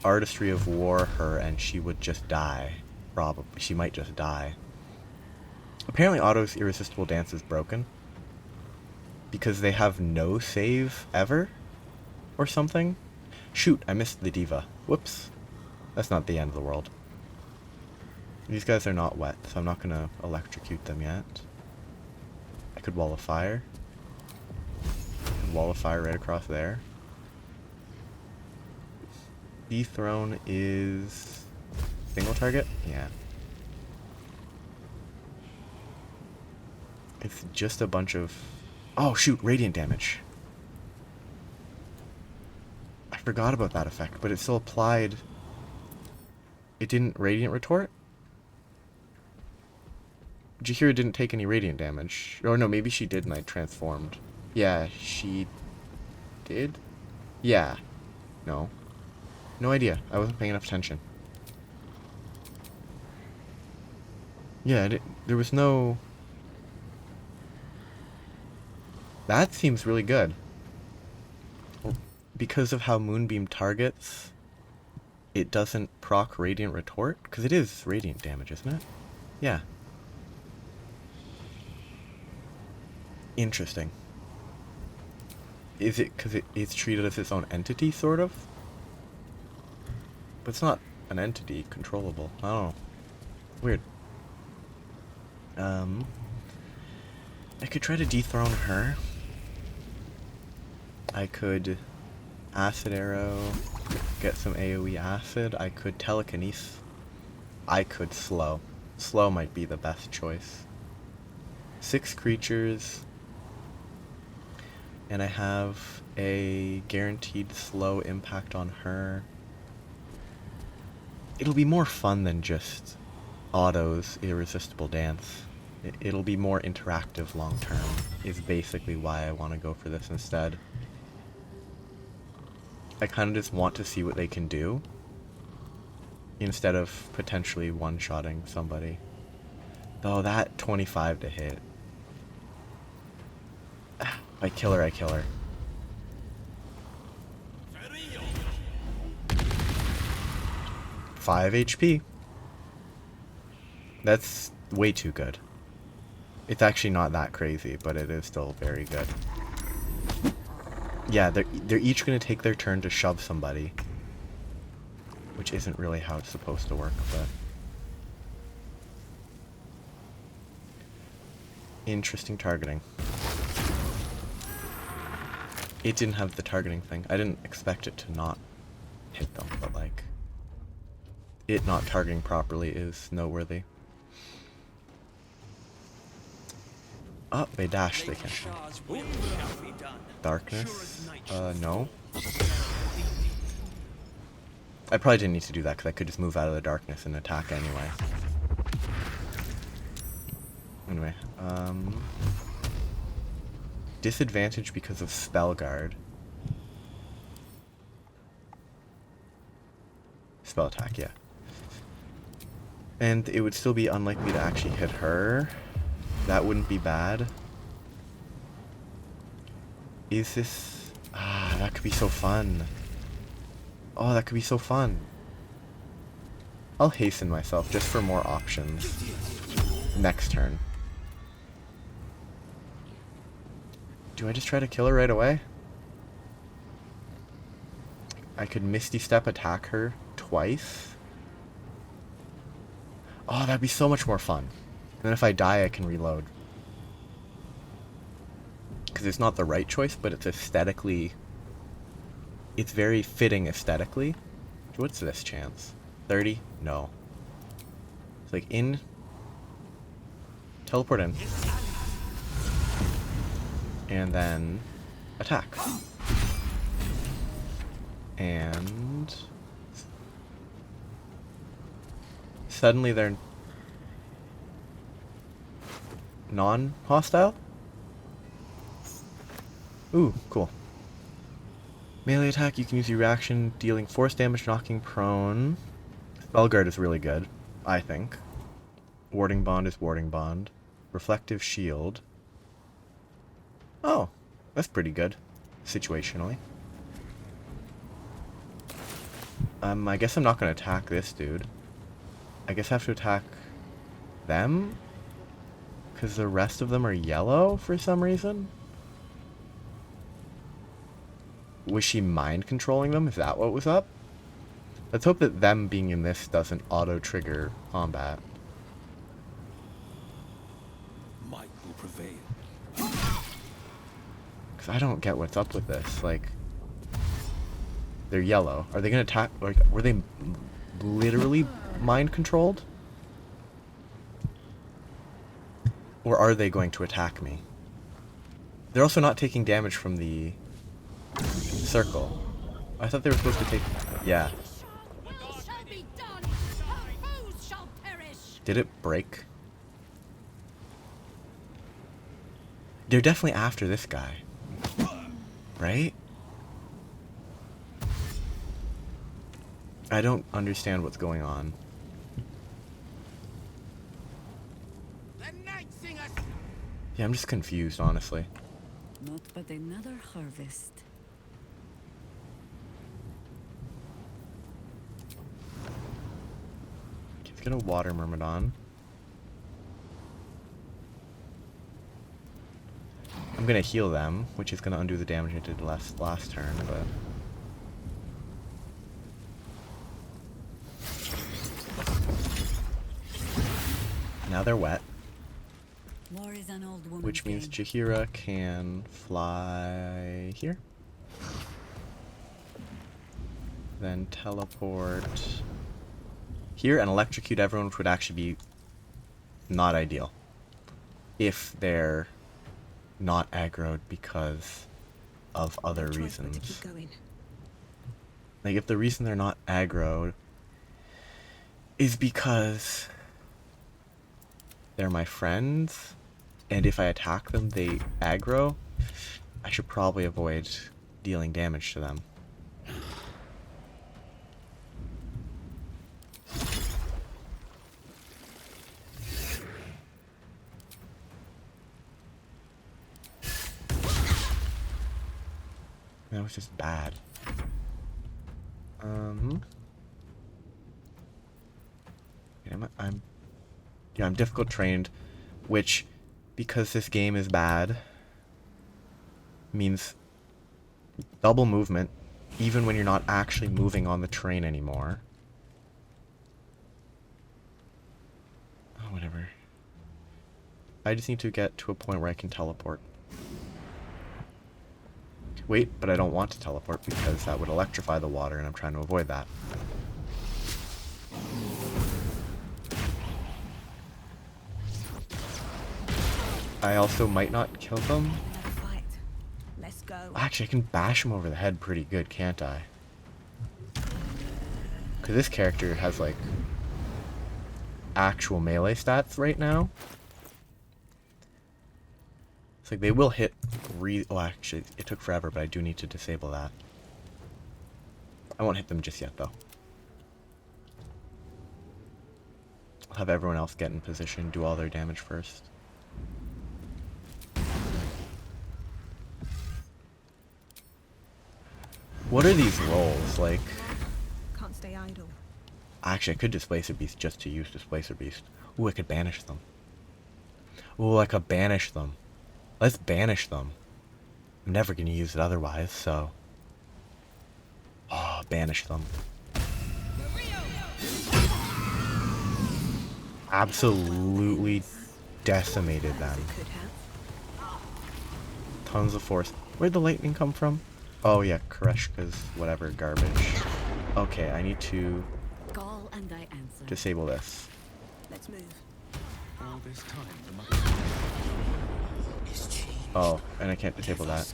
Speaker 1: Artistry of War her and she would just die. Probably. She might just die. Apparently Otto's Irresistible Dance is broken, because they have no save ever, or something. Shoot, I missed the diva. Whoops. That's not the end of the world. These guys are not wet, so I'm not going to electrocute them yet. I could Wall of Fire. Wall of Fire right across there. Dethrone is... single target? Yeah. It's just a bunch of... Oh, shoot, radiant damage. I forgot about that effect, but it still applied... It didn't radiant retort? Jahira didn't take any radiant damage. Or no, maybe she did and I transformed. Yeah, she did? Yeah. No. No idea. I wasn't paying enough attention. Yeah, there was no... That seems really good. Because of how Moonbeam targets, it doesn't proc Radiant Retort? Because it is Radiant damage, isn't it? Yeah. Interesting. Is it because it's treated as its own entity, sort of? But it's not an entity controllable. I don't know. Weird. I could try to dethrone her. I could acid arrow, get some AoE acid. I could telekinesis. I could slow. Slow might be the best choice. 6 creatures. And I have a guaranteed slow impact on her. It'll be more fun than just Otto's Irresistible Dance. It'll be more interactive long term, is basically why I want to go for this instead. I kind of just want to see what they can do, instead of potentially one-shotting somebody. Though that 25 to hit. I kill her, I kill her. Five HP. That's way too good. It's actually not that crazy, but it is still very good. Yeah, they're each going to take their turn to shove somebody. Which isn't really how it's supposed to work, but... Interesting targeting. It didn't have the targeting thing. I didn't expect it to not hit them, but like... It not targeting properly is noteworthy. Oh, they dash, they can. Darkness? No. I probably didn't need to do that, because I could just move out of the darkness and attack anyway. Anyway, disadvantage because of spell guard. Spell attack, yeah. And it would still be unlikely to actually hit her. That wouldn't be bad. Is this... Ah, that could be so fun. Oh, that could be so fun. I'll hasten myself just for more options. Next turn. Do I just try to kill her right away? I could Misty Step attack her twice. Oh, that'd be so much more fun. And then if I die, I can reload. Because it's not the right choice, but it's aesthetically... It's very fitting aesthetically. What's this chance? 30? No. It's like in... Teleport in. And then... Attack. And... Suddenly they're... non-hostile? Ooh, cool. Melee attack, you can use your reaction, dealing force damage, knocking prone. Spellguard is really good, I think. Warding Bond is Warding Bond. Reflective Shield. Oh, that's pretty good, situationally. I guess I'm not going to attack this dude. I guess I have to attack them? Because the rest of them are yellow for some reason? Was she mind controlling them? Is that what was up? Let's hope that them being in this doesn't auto-trigger combat.
Speaker 12: Might will prevail.
Speaker 1: Because I don't get what's up with this. Like, they're yellow. Are they going to attack? Like, were they literally mind controlled? Or are they going to attack me? They're also not taking damage from the circle. I thought they were supposed to take... Yeah. Did it break? They're definitely after this guy. Right? I don't understand what's going on. Yeah, I'm just confused, honestly.
Speaker 15: Not but another harvest.
Speaker 1: Let's get a water myrmidon. I'm gonna heal them, which is gonna undo the damage I did last turn, but... Now they're wet,
Speaker 15: War is an old woman's
Speaker 1: which means
Speaker 15: game.
Speaker 1: Jaheira can fly here. Then teleport here and electrocute everyone, which would actually be not ideal if they're not aggroed because of other reasons. Like, if the reason they're not aggroed is because they're my friends, and if I attack them, they aggro, I should probably avoid dealing damage to them. That was just bad. I'm difficult trained, which, because this game is bad, means double movement, even when you're not actually moving on the train anymore. Oh, whatever. I just need to get to a point where I can teleport. Wait, but I don't want to teleport because that would electrify the water, and I'm trying to avoid that. I also might not kill them.
Speaker 4: Let's go.
Speaker 1: Actually, I can bash him over the head pretty good, can't I? Because this character has, like, actual melee stats right now. It's like they will hit oh, actually, it took forever, but I do need to disable that. I won't hit them just yet, though. I'll have everyone else get in position, do all their damage first. What are these rolls, like?
Speaker 4: Can't stay idle.
Speaker 1: Actually, I could Displacer Beast just to use Displacer Beast. Ooh, I could banish them. Ooh, I could banish them. Let's banish them. I'm never gonna use it otherwise, so... Oh, banish them. Absolutely decimated them. Tons of force. Where'd the lightning come from? Oh yeah, Koreshka's whatever garbage. Okay, I need to disable this.
Speaker 4: Let's move.
Speaker 14: All this time,
Speaker 1: Oh, and I can't disable that.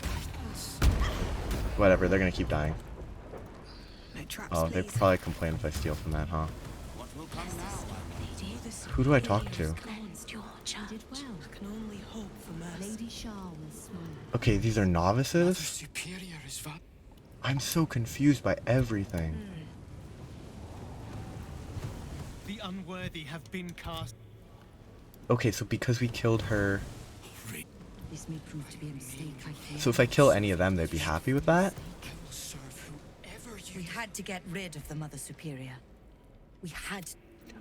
Speaker 1: Whatever, they're gonna keep dying. Oh, they probably complain if I steal from that, huh? Who do I talk to? Okay, these are novices? I'm so confused by everything.
Speaker 16: The unworthy have been cast.
Speaker 1: Okay, so because we killed her...
Speaker 15: This may prove to be a mistake, I fear.
Speaker 1: So if I kill any of them, they'd be happy with that?
Speaker 15: We had to get rid of the Mother Superior. We had.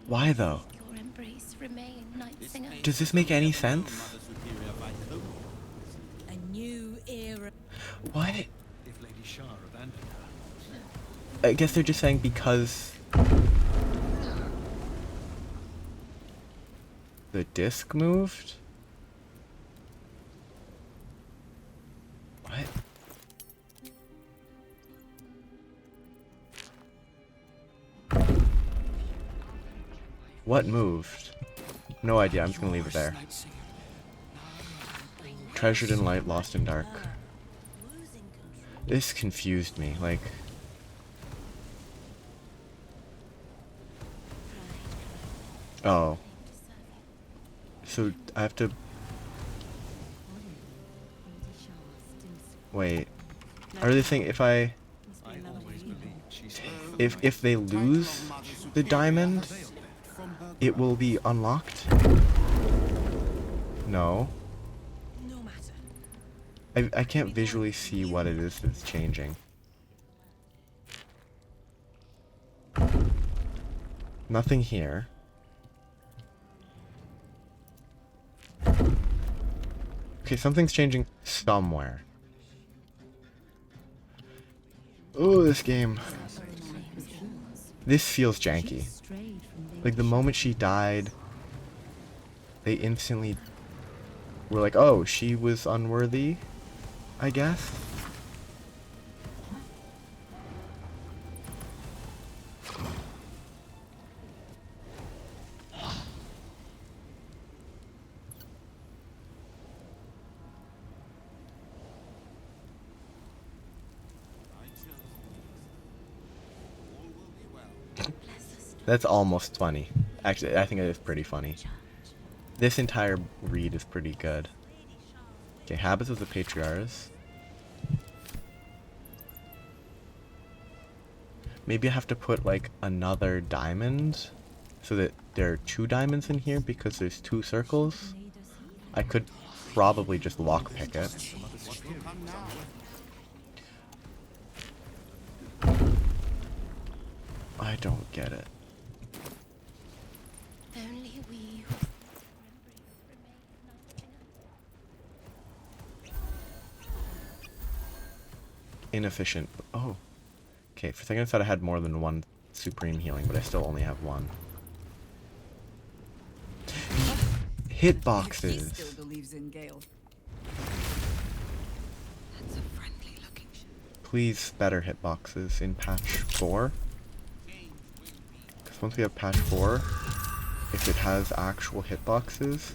Speaker 1: Why though?
Speaker 4: Your embrace remain, Nightsinger.
Speaker 1: Does this make any sense?
Speaker 15: A new era.
Speaker 1: What?
Speaker 16: If Lady Shar abandoned
Speaker 1: I guess they're just saying because... the disc moved? What? What moved? No idea, I'm just gonna leave it there. Treasured in light, lost in dark. This confused me, like... Oh. So, I have to... Wait. Are they saying if I... If they lose the diamond, it will be unlocked? No. I can't visually see what it is that's changing. Nothing here. Okay, something's changing somewhere. Oh, this game. This feels janky. Like, the moment she died, they instantly were like, oh, she was unworthy, I guess. That's almost funny. Actually, I think it is pretty funny. This entire read is pretty good. Okay, Habits of the Patriarchs. Maybe I have to put like another diamond so that there are 2 diamonds in here because there's 2 circles. I could probably just lockpick it. I don't get it.
Speaker 4: Only we.
Speaker 1: Inefficient. Oh. Okay, for a second I thought I had more than 1 supreme healing, but I still only have 1. Hitboxes.
Speaker 2: He still believes in Gale.
Speaker 4: That's a friendly looking
Speaker 1: Please better hitboxes in patch 4. Because once we have patch 4, if it has actual hitboxes...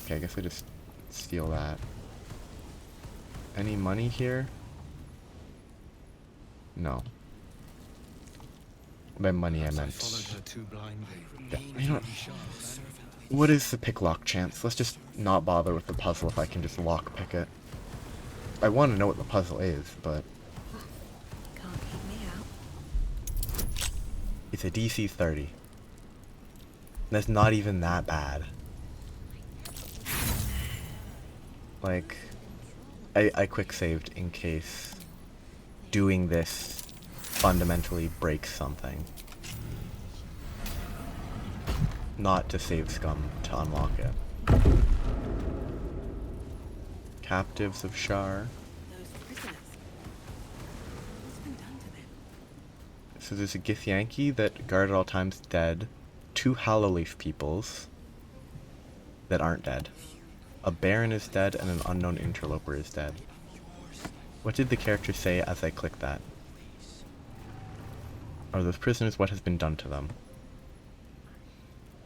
Speaker 1: Okay, I guess I just steal that. Any money here? No. By money I meant... Yeah, you know what? What is the pick lock chance? Let's just not bother with the puzzle if I can just lock pick it. I want to know what the puzzle is, but...
Speaker 4: Can't keep me out.
Speaker 1: It's a DC 30. That's not even that bad. Like, I quick saved in case doing this fundamentally breaks something. Not to save scum to unlock it. Captives of Shar. So there's a Githyanki that guard at all times dead. 2 Hallowleaf peoples that aren't dead. A Baron is dead and an unknown interloper is dead. What did the character say as I clicked that? Are those prisoners? What has been done to them?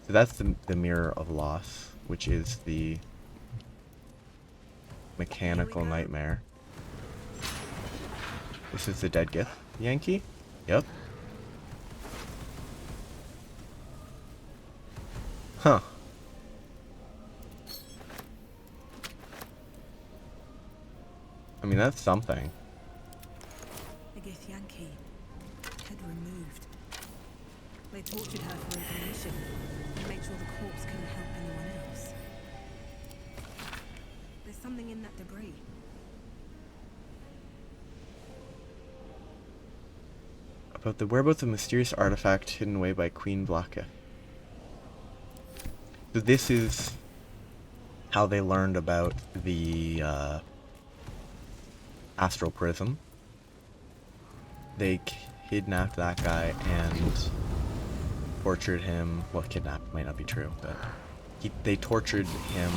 Speaker 1: So that's the Mirror of Loss, which is the mechanical nightmare. This is the dead Githyanki? Yep. Huh. I mean, that's something.
Speaker 13: The Githyanki. Head removed. They tortured her for information and made sure the corpse couldn't help anyone else. There's something in that debris.
Speaker 1: About the whereabouts of a mysterious artifact hidden away by Queen Vlaka. So this is how they learned about the Astral Prism. They kidnapped that guy and tortured him. Well, kidnapped might not be true, but they tortured him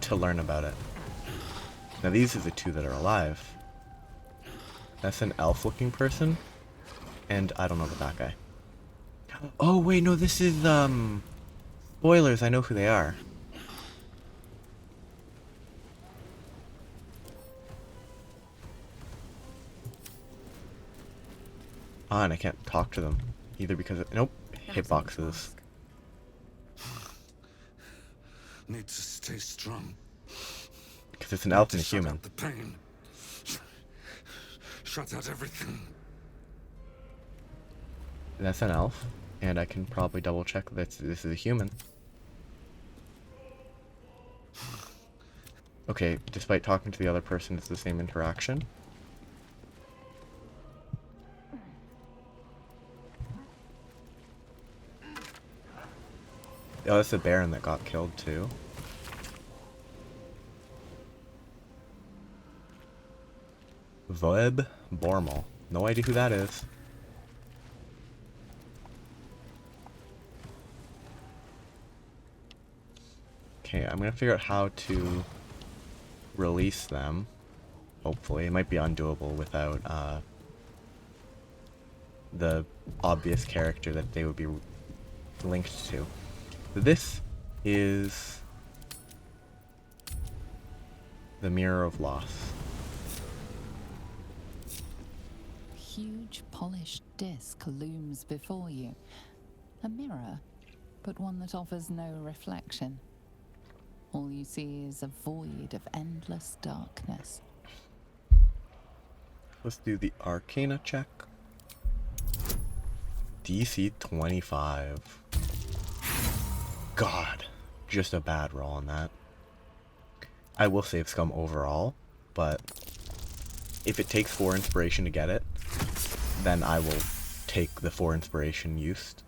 Speaker 1: to learn about it. Now these are the 2 that are alive. That's an elf-looking person, and I don't know about that guy. Oh wait, no, this is spoilers. I know who they are. Ah, and I can't talk to them either because of, nope, hitboxes.
Speaker 11: Need to stay strong.
Speaker 1: Because it's an elf and a human.
Speaker 11: Shut out the pain. Shut out everything.
Speaker 1: That's an elf, and I can probably double check that this is a human. Okay, despite talking to the other person, it's the same interaction. Oh, that's the Baron that got killed too. Voeb Bormal. No idea who that is. Okay, I'm gonna figure out how to release them. Hopefully. It might be undoable without the obvious character that they would be linked to. This is the Mirror of Loss.
Speaker 3: A huge polished disc looms before you. A mirror, but one that offers no reflection. All you see is a void of endless darkness.
Speaker 1: Let's do the Arcana check. DC 25. God, just a bad roll on that. I will save Scum overall, but if it takes 4 inspiration to get it, then I will take the 4 inspiration used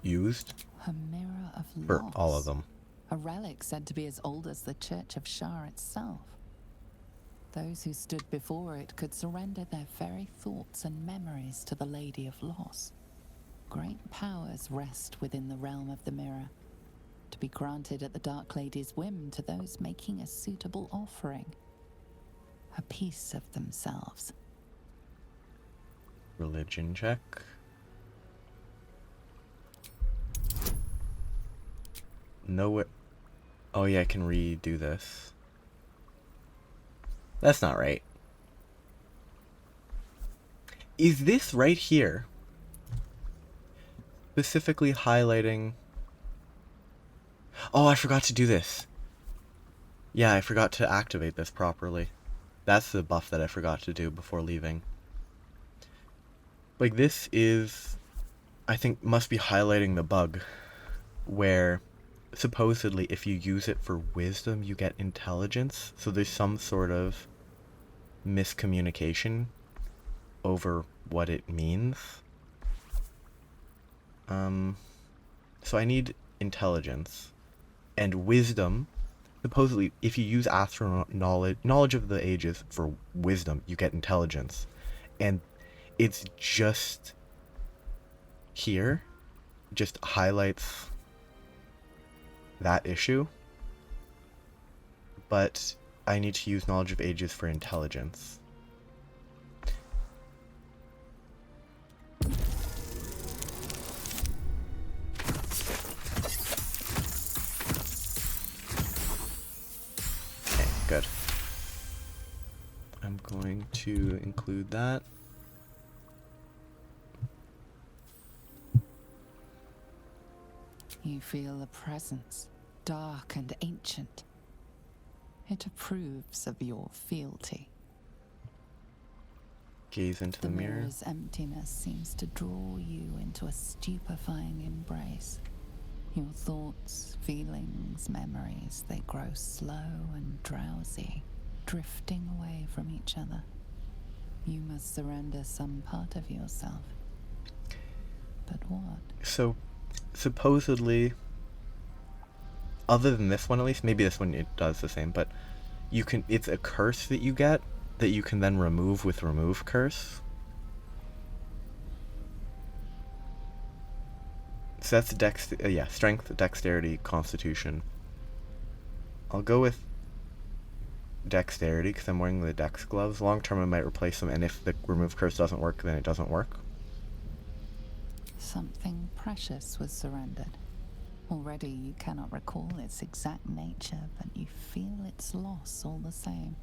Speaker 3: A mirror of
Speaker 1: for
Speaker 3: loss.
Speaker 1: all of them.
Speaker 3: A relic said to be as old as the Church of Shar itself. Those who stood before it could surrender their very thoughts and memories to the Lady of Loss. Great powers rest within the realm of the mirror, to be granted at the Dark Lady's whim to those making a suitable offering. A piece of themselves.
Speaker 1: Religion check. No, oh yeah, I can redo this. That's not right. Is this right here specifically highlighting... Oh, I forgot to do this. Yeah, I forgot to activate this properly. That's the buff that I forgot to do before leaving. Like, this is, I think, must be highlighting the bug where supposedly if you use it for wisdom, you get intelligence. So there's some sort of miscommunication over what it means. So I need intelligence and wisdom. Supposedly, if you use knowledge of the ages for wisdom, you get intelligence. And it's just here, just highlights that issue. But I need to use knowledge of ages for intelligence. Okay, good. I'm going to include that.
Speaker 3: You feel a presence, dark and ancient. It approves of your fealty.
Speaker 1: Gaze into the mirror.
Speaker 3: mirror's emptiness seems to draw you into a stupefying embrace. Your thoughts, feelings, memories, they grow slow and drowsy, drifting away from each other. You must surrender some part of yourself. But what?
Speaker 1: So, supposedly, other than this one at least, maybe this one it does the same, but you can, it's a curse that you get that you can then remove with remove curse. So that's strength, dexterity, constitution. I'll go with dexterity because I'm wearing the dex gloves. Long term I might replace them, and if the remove curse doesn't work, then it doesn't work.
Speaker 3: Something precious was surrendered. Already you cannot recall its exact nature, but you feel its loss all the same.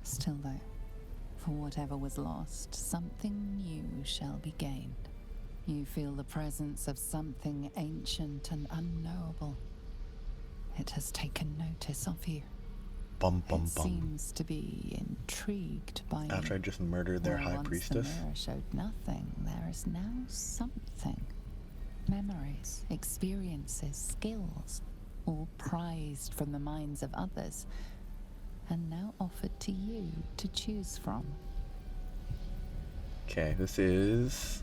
Speaker 3: Still though, for whatever was lost, something new shall be gained. You feel the presence of something ancient and unknowable. It has taken notice of you.
Speaker 1: Bum bum
Speaker 3: It
Speaker 1: bum.
Speaker 3: seems to be intrigued by
Speaker 1: After
Speaker 3: you.
Speaker 1: I just murdered their
Speaker 3: Where
Speaker 1: high
Speaker 3: once
Speaker 1: priestess.
Speaker 3: The mirror showed nothing. There is now something. Memories, experiences, skills, all prized from the minds of others, and now offered to you to choose from.
Speaker 1: Okay, this is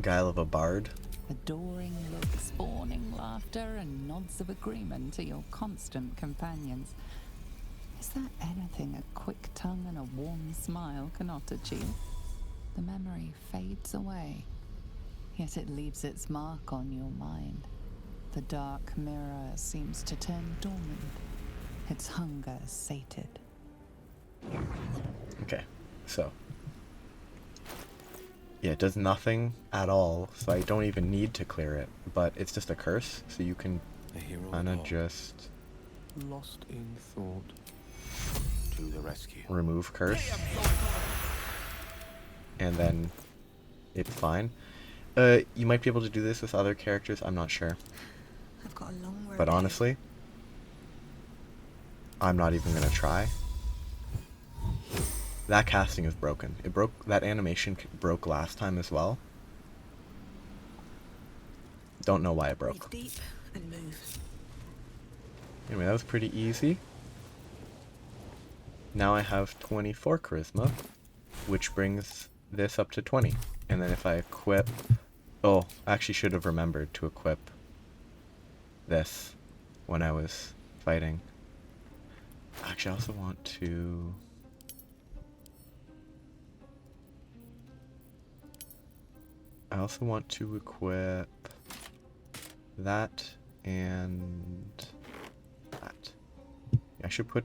Speaker 1: Guile of a Bard.
Speaker 3: Adoring looks, fawning laughter, and nods of agreement to your constant companions. Is there anything a quick tongue and a warm smile cannot achieve? The memory fades away, yet it leaves its mark on your mind. The dark mirror seems to turn dormant, its hunger sated.
Speaker 1: Okay, so. Yeah, it does nothing at all, so I don't even need to clear it, but it's just a curse, so you can kind of just
Speaker 5: Lost in thought. To the rescue.
Speaker 1: remove curse. And then it's fine. You might be able to do this with other characters, I'm not sure.
Speaker 4: I've got a long road
Speaker 1: But
Speaker 4: ahead.
Speaker 1: honestly, I'm not even gonna try. That casting is broken. It broke, that animation broke last time as well. Don't know why it broke.
Speaker 4: Breathe deep and move.
Speaker 1: Anyway, that was pretty easy. Now I have 24 charisma, which brings this up to 20. And then if I equip... Oh, I actually should have remembered to equip this when I was fighting. Actually, I also want to... I also want to equip that and that. I should put...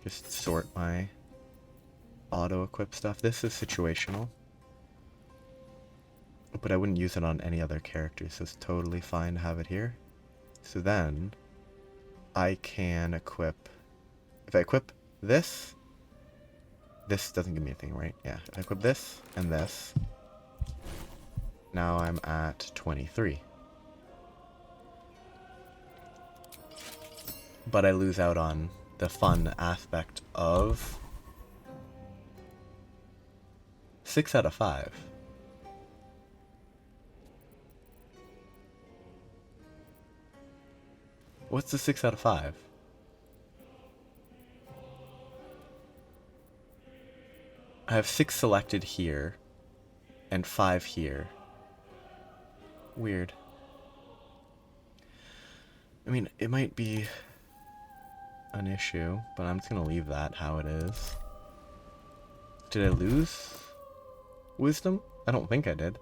Speaker 1: Just sort my auto-equip stuff. This is situational. But I wouldn't use it on any other characters, so it's totally fine to have it here. So then, I can equip... If I equip this... This doesn't give me anything, right? Yeah. If I equip this and this, now I'm at 23. But I lose out on the fun aspect of 6 out of 5. What's the 6 out of 5? I have 6 selected here and 5 here. Weird. I mean, it might be an issue, but I'm just gonna leave that how it is. Did I lose wisdom? I don't think I did.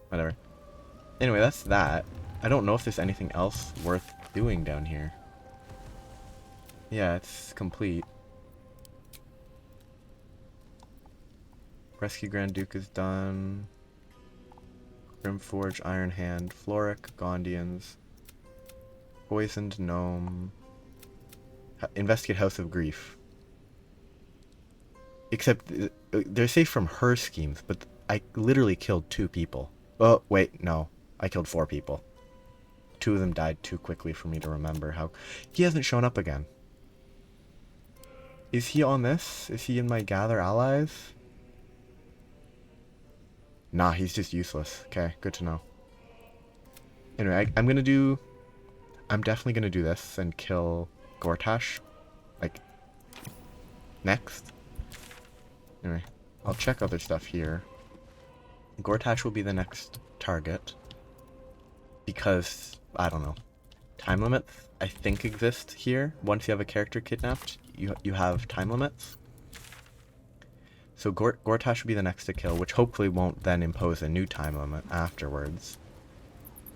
Speaker 1: Whatever. Anyway, that's that. I don't know if there's anything else worth doing down here. Yeah, it's complete. Rescue Grand Duke is done. Grimforge, Iron Hand, Floric, Gondians, Poisoned Gnome. Investigate House of Grief. Except, they're safe from her schemes, but I literally killed 2 people. Oh, wait, no. I killed 4 people. 2 of them died too quickly for me to remember how... He hasn't shown up again. Is he on this? Is he in my Gather Allies? Nah, he's just useless. Okay, good to know. Anyway, I'm gonna do... I'm definitely gonna do this and kill Gortash. Like, next. Anyway, I'll check other stuff here. Gortash will be the next target. Because, I don't know. Time limits, I think, exist here. Once you have a character kidnapped, you have time limits. So Gortash will be the next to kill, which hopefully won't then impose a new time limit afterwards.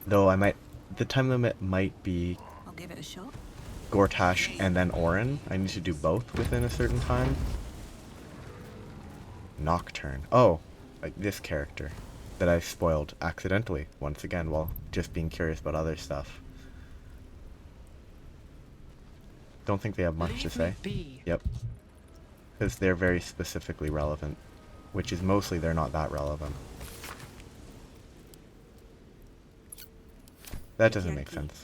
Speaker 1: Though I might... The time limit might be...
Speaker 4: I'll give it a shot.
Speaker 1: Gortash and then Orin. I need to do both within a certain time. Nocturne. Oh, like this character that I spoiled accidentally, once again, while just being curious about other stuff. Don't think they have much to say. Yep. Because they're very specifically relevant. Which is mostly they're not that relevant. That doesn't make sense.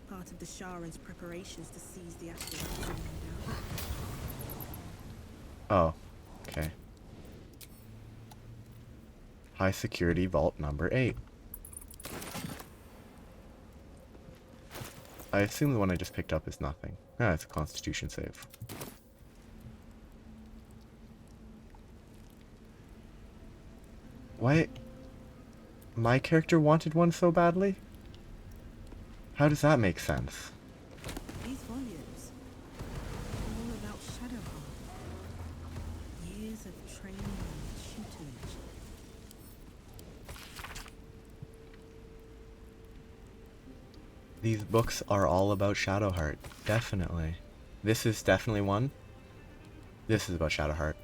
Speaker 17: Part of the Sharran's preparations to seize the ashes.
Speaker 1: Oh, okay. High security vault number 8. I assume the one I just picked up is nothing. Ah, it's a constitution save. Why? My character wanted one so badly? How does that make sense?
Speaker 17: These volumes are all about Shadowheart.
Speaker 1: These books are all about Shadowheart. Definitely. This is definitely one. This is about Shadowheart.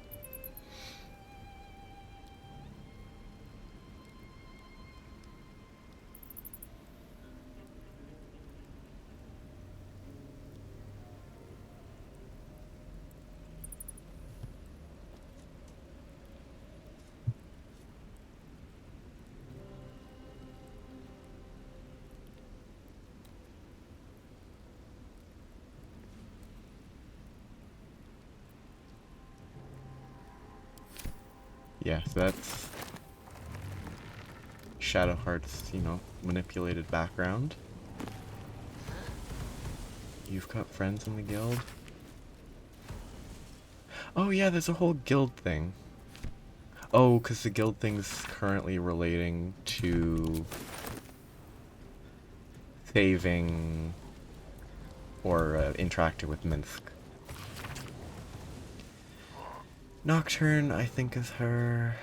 Speaker 1: Yeah, so that's Shadowheart's, you know, manipulated background. You've got friends in the guild. Oh yeah, there's a whole guild thing. Oh, because the guild thing's currently relating to saving or interacting with Minsk. Nocturne, I think, is her.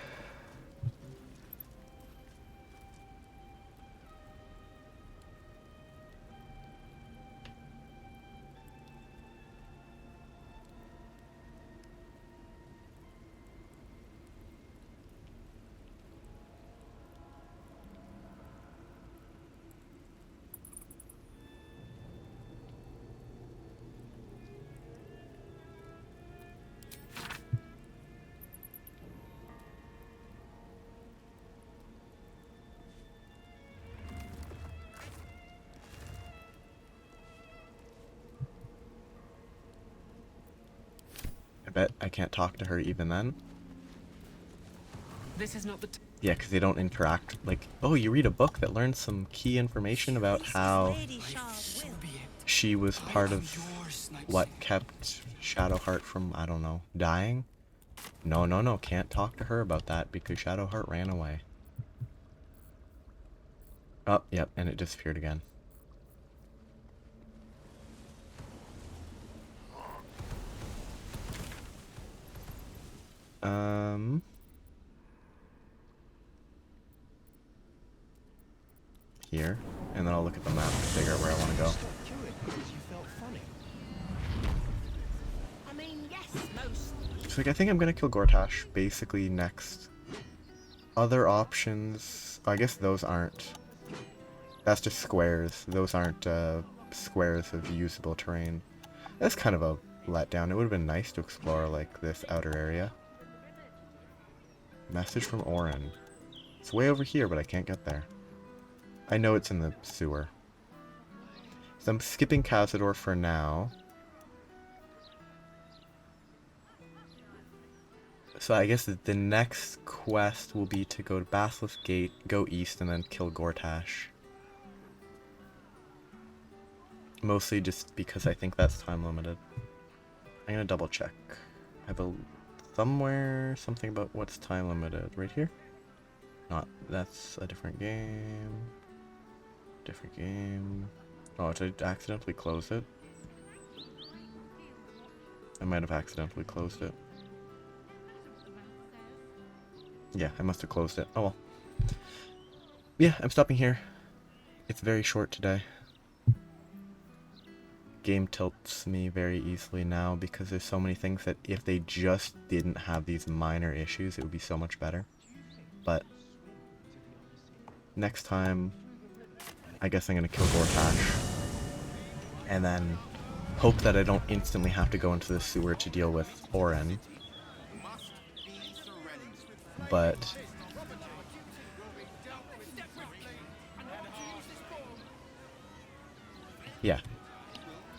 Speaker 1: I bet I can't talk to her even then.
Speaker 8: This is not the
Speaker 1: Yeah, because they don't interact. Like, oh, you read a book that learns some key information about how she was part of what kept Shadowheart from, I don't know, dying? No, no, no, can't talk to her about that because Shadowheart ran away. Oh, yep, and it disappeared again. Here, and then I'll look at the map to figure out where I want to go. So like, I think I'm gonna kill Gortash basically next. Other options, I guess those aren't. That's just squares. Those aren't squares of usable terrain. That's kind of a letdown. It would have been nice to explore like this outer area. Message from Orin. It's way over here, but I can't get there. I know it's in the sewer. So I'm skipping Cazador for now. So I guess the next quest will be to go to Basilisk Gate, go east, and then kill Gortash. Mostly just because I think that's time limited. I'm gonna double check. I have a somewhere something about what's time limited. Right here? Not. That's a different game. Different game. Oh, did I accidentally close it? I might have accidentally closed it. Yeah, I must have closed it. Oh well. Yeah, I'm stopping here. It's very short today. Game tilts me very easily now because there's so many things that if they just didn't have these minor issues, it would be so much better. But next time, I guess I'm gonna kill Gortash. And then hope that I don't instantly have to go into the sewer to deal with Orin. But yeah,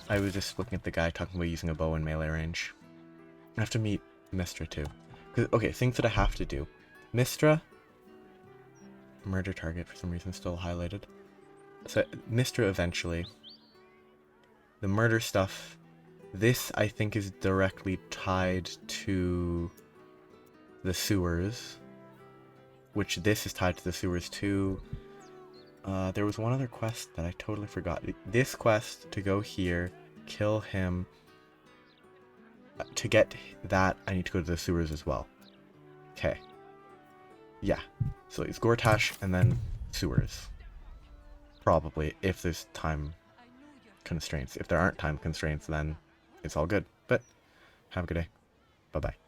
Speaker 1: I was just looking at the guy talking about using a bow in melee range. I have to meet Mystra too. Okay, things that I have to do. Mystra, murder target for some reason still highlighted. So Mystra eventually. The murder stuff. This I think is directly tied to the sewers. Which this is tied to the sewers too. There was one other quest that I totally forgot. This quest to go here, kill him. To get that, I need to go to the sewers as well. Okay. Yeah. So it's Gortash and then sewers. Probably, if there's time constraints. If there aren't time constraints, then it's all good. But have a good day. Bye-bye.